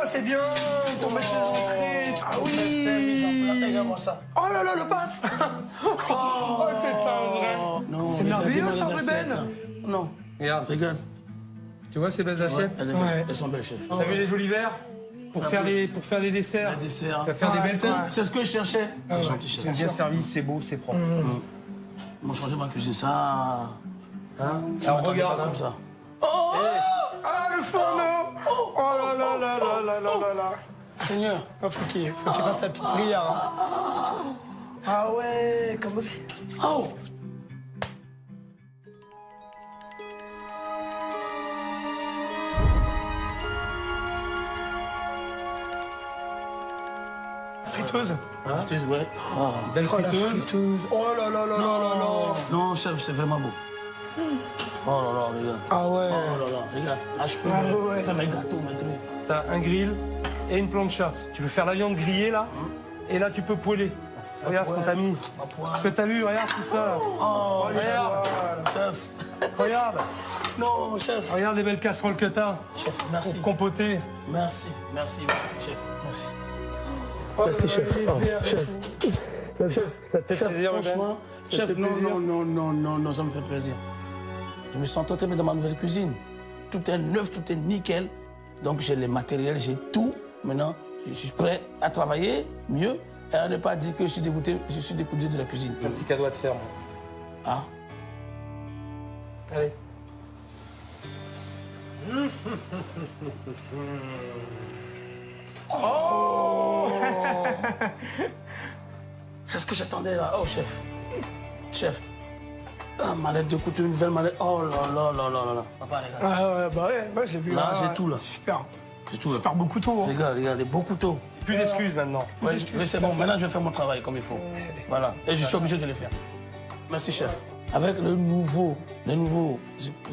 c'est bien pour mettre les entrées. Ah oui. Regarde-moi ça. Oh là là, le passe. Oh, c'est un vrai. C'est merveilleux ça, Ruben. Non. Regarde. Tu vois ces belles assiettes? Elles sont belles, chef. T'as vu les jolis verres pour faire des desserts. Les desserts. Tu vas faire des belles choses. C'est ce que je cherchais. C'est gentil, chef. C'est bien servi, c'est beau, c'est propre. Ils m'ont changé ma cuisine, ça. Alors regarde. Comme ça. Oh, ah, le fourneau. Oh là là là là là là là. Seigneur. Faut qu'il fasse sa petite prière. Ah ouais, comment c'est? Oh. Friteuse. Friteuse, ouais. Belle friteuse. Oh là là là là là là. Non, chef, c'est vraiment beau. Oh là là, regarde. Ah ouais. Oh là là, regarde. Là, je peux faire mes gâteaux, mes trucs. T'as un grill et une plancha. Tu veux faire la viande grillée, là, et là, tu peux poêler. Regarde ce qu'on t'a mis. Ce que t'as vu, regarde tout ça. Oh, regarde. Chef. Regarde. Non, chef. Regarde les belles casseroles que t'as. Chef, merci. Pour compoter. Merci, merci, chef. Merci. Merci, chef. Chef, ça te fait plaisir, franchement, chef, non, ça me fait plaisir. Je me sens tenté dans ma nouvelle cuisine. Tout est neuf, tout est nickel. Donc j'ai les matériels, j'ai tout. Maintenant, je suis prêt à travailler mieux et à ne pas dire que je suis dégoûté de la cuisine. Un petit cadeau à te faire. Ah. Allez. Oh. C'est ce que j'attendais là. Oh, chef. Chef. Ah, mallette de couture, une nouvelle mallette. Oh là là là là là. Papa, regarde. Ah ouais, bah ouais, j'ai vu. Là, j'ai tout là. Super. J'ai tout là. Super beau couteau. Hein. Regarde, les beaux couteaux. Plus d'excuses maintenant. Oui, c'est bon. Maintenant, je vais faire mon travail comme il faut. Voilà. Et je suis obligé de le faire. Merci, chef. Avec les nouveaux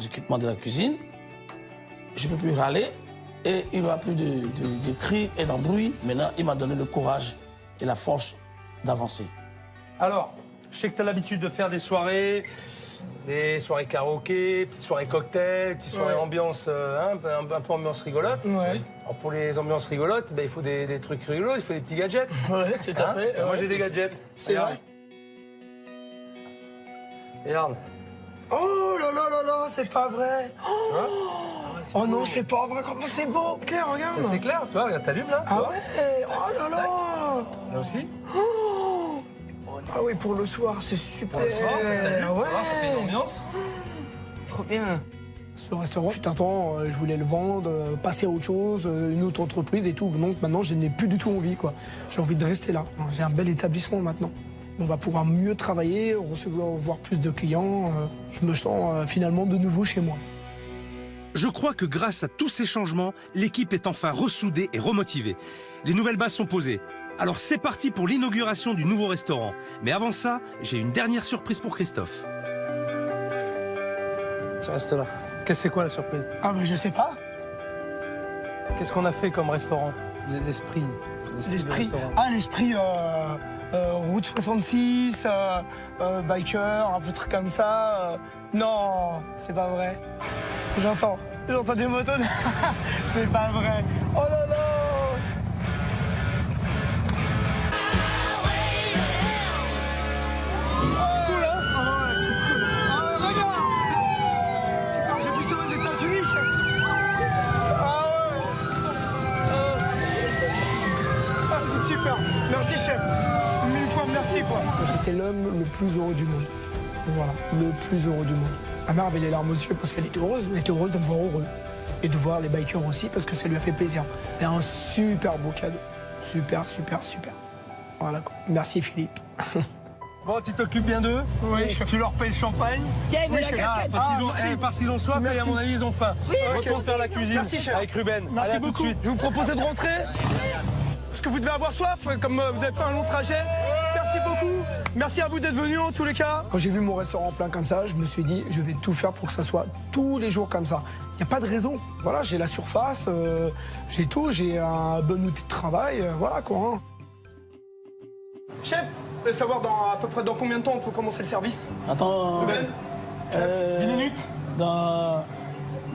équipements de la cuisine, je ne peux plus râler et il n'y aura plus de cris et d'embrouilles. Maintenant, il m'a donné le courage et la force d'avancer. Alors, je sais que tu as l'habitude de faire des soirées karaoké, petites soirées cocktails, petites soirées ambiance, un peu ambiance rigolote. Ouais. Alors pour les ambiances rigolotes, il faut des trucs rigolos, il faut des petits gadgets. Ouais, tout à fait. Moi j'ai des gadgets. C'est vrai. Regarde. Oh là là là là, c'est pas vrai. Oh non, c'est pas vrai, comment c'est beau. Claire, regarde. Ça c'est clair, tu vois, regarde, t'allumes là. Ah ouais, oh là là. Là aussi. Ah oui, pour le soir, c'est super. Pour le soir, ça s'allume, ouais. ça fait une ambiance. Trop bien. Ce restaurant, fut un temps, je voulais le vendre, passer à autre chose, une autre entreprise et tout. Donc maintenant, je n'ai plus du tout envie, quoi. J'ai envie de rester là. J'ai un bel établissement maintenant. On va pouvoir mieux travailler, recevoir plus de clients. Je me sens finalement de nouveau chez moi. Je crois que grâce à tous ces changements, l'équipe est enfin ressoudée et remotivée. Les nouvelles bases sont posées. Alors c'est parti pour l'inauguration du nouveau restaurant. Mais avant ça, j'ai une dernière surprise pour Christophe. Tu restes là. Qu'est-ce que c'est quoi la surprise? Ah mais je sais pas. Qu'est-ce qu'on a fait comme restaurant? L'esprit. L'esprit. Ah l'esprit route 66, biker, un peu de trucs comme ça. Non, c'est pas vrai. J'entends des motos. C'est pas vrai. Oh là là. Cool, hein? Ah ouais, c'est cool. Ah, regarde. Super, j'ai vu ça aux États-Unis, chef. Ah ouais. Ah, c'est super. Merci, chef. 1000 fois merci, quoi. J'étais l'homme le plus heureux du monde. Voilà, le plus heureux du monde. Ma mère avait les larmes aux yeux parce qu'elle était heureuse, mais elle était heureuse de me voir heureux. Et de voir les bikers aussi parce que ça lui a fait plaisir. C'est un super beau cadeau. Super, super, super. Voilà quoi. Merci Philippe. Bon, tu t'occupes bien d'eux. Oui, tu leur payes le champagne. Tiens, oui, chef. Parce qu'ils ont soif et à mon avis, ils ont faim. Oui, retourne faire la cuisine avec Ruben. Merci Allez, beaucoup. Je vous proposais de rentrer parce que vous devez avoir soif, comme vous avez fait un long trajet. Merci beaucoup. Merci à vous d'être venus en tous les cas. Quand j'ai vu mon restaurant plein comme ça, je me suis dit, je vais tout faire pour que ça soit tous les jours comme ça. Il n'y a pas de raison. Voilà, j'ai la surface, j'ai tout, j'ai un bon outil de travail, voilà quoi. Hein. Chef, vous voulez savoir à peu près dans combien de temps on peut commencer le service? Attends. Ruben, 10 minutes. Dans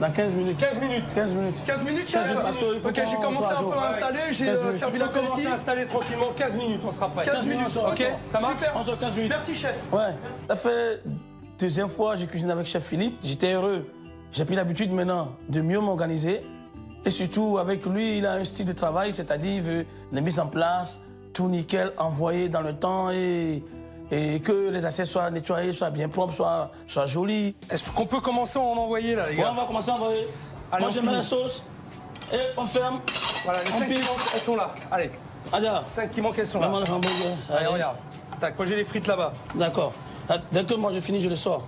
Dans 15 minutes. 15 minutes. 15 minutes. 15 minutes, 15 minutes, parce qu'il faut ok, j'ai commencé un peu à installer, j'ai servi la commencé à installer tranquillement. 15 minutes, on sera prêt. 15 minutes, ok, ça marche. Super. 15 minutes. Merci, chef. Ouais, ça fait deuxième fois que j'ai cuisiné avec chef Philippe. J'étais heureux. J'ai pris l'habitude maintenant de mieux m'organiser. Et surtout, avec lui, il a un style de travail, c'est-à-dire il veut les mises en place, tout nickel, envoyé dans le temps et que les assiettes soient nettoyées, soient bien propres, soient jolies. Est-ce qu'on peut commencer à en envoyer là, les gars? Ouais, on va commencer à envoyer. Allez, moi, je mets la sauce et on ferme. Voilà, les 5 qui manquent, elles sont là. Allez. Allez, 5 qui manquent, elles sont là. Maman, le hamburger. Allez, regarde. Tac, moi j'ai les frites là-bas. D'accord. Dès que moi je finis, je les sors.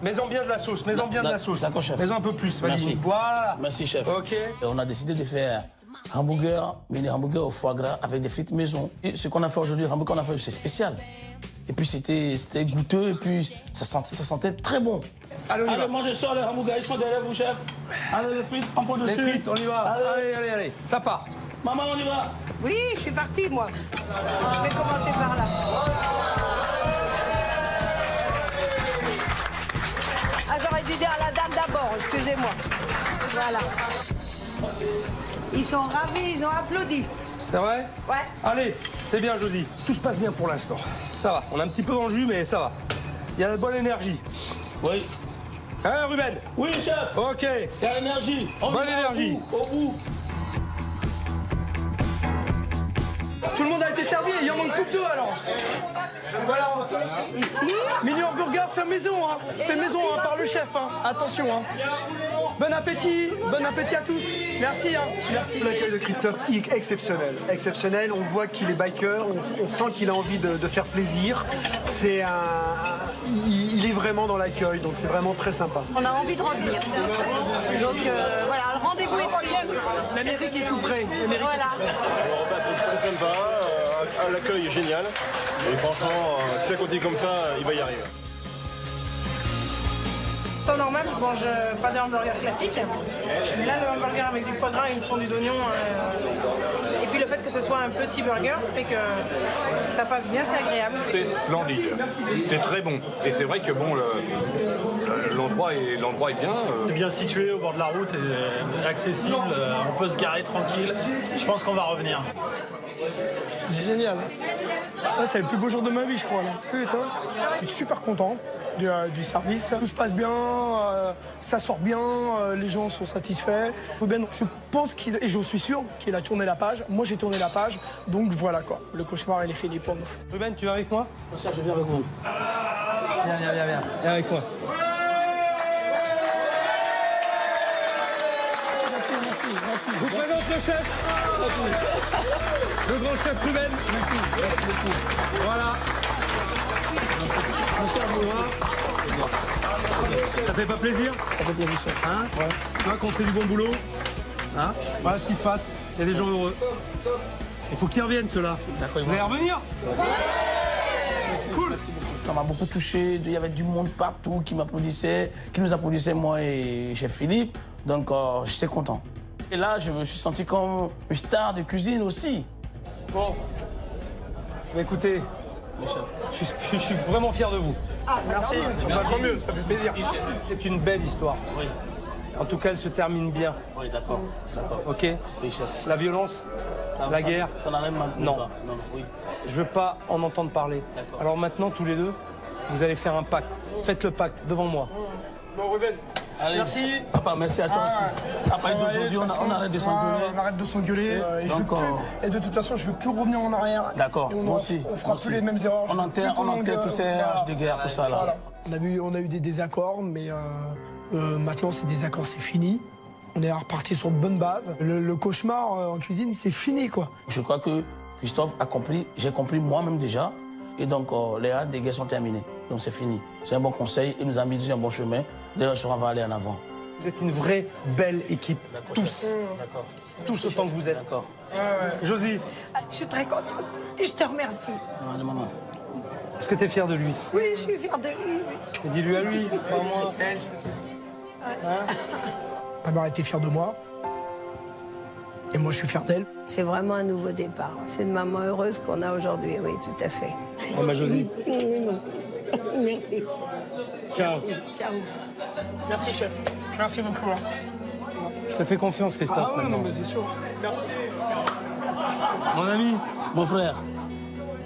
Mets-en bien de la sauce, mets-en bien de la sauce. D'accord, chef. Mets-en un peu plus, vas-y. Merci. Voilà. Merci, chef. Ok. Et on a décidé de faire mini hamburger au foie gras avec des frites maison. Et ce qu'on a fait aujourd'hui, le hamburger qu'on a fait, c'est spécial. Et puis c'était goûteux et puis ça sentait très bon. Allez, on y va. Moi je sors les hamburgers, ils sont derrière vous, chef. Allez, les frites, on prend dessus. Les frites, on y va. Allez, ça part. Maman, on y va. Oui, je suis partie, moi. Je vais commencer par là. Ah, j'aurais dû dire à la dame d'abord, excusez-moi. Voilà. Ils sont ravis, ils ont applaudi. C'est vrai? Ouais. Allez, c'est bien, Josie. Tout se passe bien pour l'instant. Ça va. On est un petit peu dans le jus, mais ça va. Il y a la bonne énergie. Oui. Hein, Ruben? Oui, chef. Ok. Il y a l'énergie. Bonne énergie. Au bout. Tout le monde a été servi, il en manque plus que 2 alors. Voilà. Ici. Mini hamburger fait maison, hein. Fait maison hein, par le chef, hein. Attention, hein. Bon appétit à tous. Merci, hein. Merci. L'accueil de Christophe, exceptionnel. Exceptionnel, on voit qu'il est biker, on sent qu'il a envie de faire plaisir. Il est vraiment dans l'accueil, donc c'est vraiment très sympa. On a envie de revenir. Donc voilà, le rendez-vous est pris. La musique est tout près. Voilà. Le repas est très sympa, l'accueil est génial. Et franchement, si ça continue comme ça, il va y arriver. En temps normal, je mange pas de hamburger classique. Mais là, le hamburger avec du foie gras et une fondue d'oignon. Et puis le fait que ce soit un petit burger fait que ça passe bien, c'est agréable. C'est splendide. C'est très bon. Et c'est vrai que bon, l'endroit est bien. C'est bien situé au bord de la route et accessible. On peut se garer tranquille. Je pense qu'on va revenir. C'est génial. Là, c'est le plus beau jour de ma vie, je crois. Là. Putain, je suis super content du service. Tout se passe bien, ça sort bien, les gens sont satisfaits. Ruben, je pense et je suis sûr qu'il a tourné la page. Moi, j'ai tourné la page, donc voilà quoi. Le cauchemar, il est fini pour nous. Ruben, tu viens avec moi? Ça, je viens avec vous. Viens avec moi. Merci. Je vous présente le chef. Le grand chef Ruben. Merci beaucoup. Voilà. Merci à vous aussi. Ça fait pas plaisir? Ça fait plaisir, chef. Hein? Ouais. Tu vois qu'on fait du bon boulot? Hein? Voilà ce qui se passe. Il y a des gens heureux. Il faut qu'ils reviennent, ceux-là. D'accord, vous allez revenir? Cool. Merci beaucoup. Ça m'a beaucoup touché. Il y avait du monde partout qui m'applaudissait, qui nous applaudissait, moi et chef Philippe. Donc, j'étais content. Et là, je me suis senti comme une star de cuisine aussi. Bon. Mais écoutez, je suis vraiment fier de vous. Ah, merci. Tant mieux, ça fait plaisir. C'est une belle histoire. Oui. En tout cas, elle se termine bien. Oui, d'accord. Ok? Oui, chef. La violence, la guerre. Ça n'arrête pas. Non. Non, oui. Je veux pas en entendre parler. Alors maintenant, tous les deux, vous allez faire un pacte. Faites le pacte devant moi. Bon, Ruben. Allez. Merci. Papa, merci à toi aussi. À partir d'aujourd'hui, on arrête de s'engueuler. On arrête de s'engueuler. Et de toute façon, je ne veux plus revenir en arrière. D'accord, moi aussi. On fera plus les mêmes erreurs. On enterre tous ces haches de guerre, tout ça là. Voilà. On a eu des désaccords, mais maintenant, ces désaccords, c'est fini. On est reparti sur de bonnes bases. Le cauchemar en cuisine, c'est fini, quoi. Je crois que Christophe a compris, j'ai compris moi-même déjà. Et donc, les haches de guerre sont terminées. Donc, c'est fini. C'est un bon conseil. Il nous a mis sur un bon chemin. Le restaurant va aller en avant. Vous êtes une vraie belle équipe. Tous. D'accord. Tous autant que vous êtes. D'accord. Josie. Je suis très contente et je te remercie. Maman. Est-ce que tu es fière de lui? Oui, je suis fière de lui. Oui. Et dis-lui à lui, pas moi. Ta mère était fière de moi. Et moi, je suis fier d'elle. C'est vraiment un nouveau départ. C'est une maman heureuse qu'on a aujourd'hui, oui, tout à fait. Oh, ma Josie. Merci. Ciao. Ciao. Merci, chef. Merci beaucoup. Hein. Je te fais confiance, Christophe. Ah ouais, non, mais c'est sûr. Merci. Mon ami. Mon frère.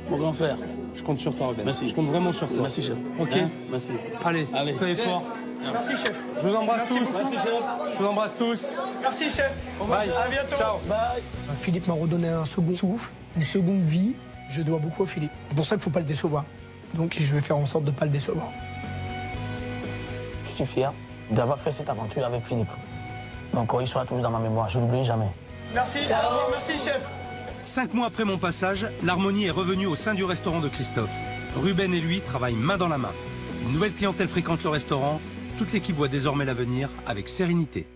Mon grand frère. Je compte sur toi, Ruben. Merci. Je compte vraiment sur toi. Merci, chef. Ok. Hein? Merci. Allez, soyez forts. Merci, chef. Je vous embrasse Merci tous. beaucoup. Merci, chef. Je vous embrasse tous. Merci, chef. Bye. À bientôt. Ciao. Bye. Philippe m'a redonné un second souffle, une seconde vie. Je dois beaucoup à Philippe. C'est pour ça qu'il ne faut pas le décevoir. Donc, je vais faire en sorte de ne pas le décevoir. Je suis fier d'avoir fait cette aventure avec Philippe. Donc, il sera toujours dans ma mémoire. Je ne l'oublierai jamais. Merci. Merci, chef. 5 mois après mon passage, l'harmonie est revenue au sein du restaurant de Christophe. Ruben et lui travaillent main dans la main. Une nouvelle clientèle fréquente le restaurant. Toute l'équipe voit désormais l'avenir avec sérénité.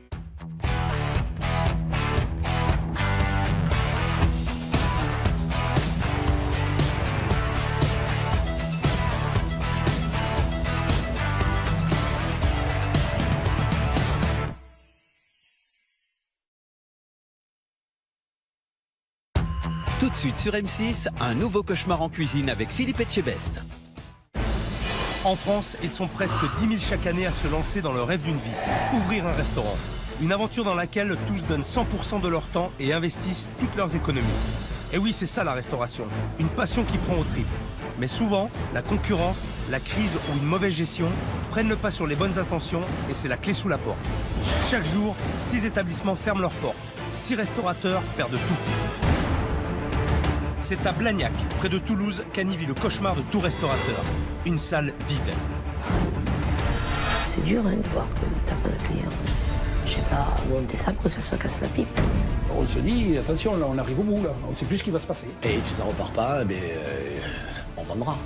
Tout de suite sur M6, un nouveau cauchemar en cuisine avec Philippe Etchebest. En France, ils sont presque 10 000 chaque année à se lancer dans le rêve d'une vie, ouvrir un restaurant. Une aventure dans laquelle tous donnent 100% de leur temps et investissent toutes leurs économies. Et oui, c'est ça la restauration, une passion qui prend aux tripes. Mais souvent, la concurrence, la crise ou une mauvaise gestion prennent le pas sur les bonnes intentions et c'est la clé sous la porte. Chaque jour, 6 établissements ferment leurs portes, 6 restaurateurs perdent tout. C'est à Blagnac, près de Toulouse, qu'Annie vit le cauchemar de tout restaurateur. Une salle vide. C'est dur hein, de voir que t'as pas de clients. Je sais pas monter ça pour que ça se casse la pipe. On se dit, attention, là, on arrive au bout, là. On sait plus ce qui va se passer. Et si ça repart pas, on vendra.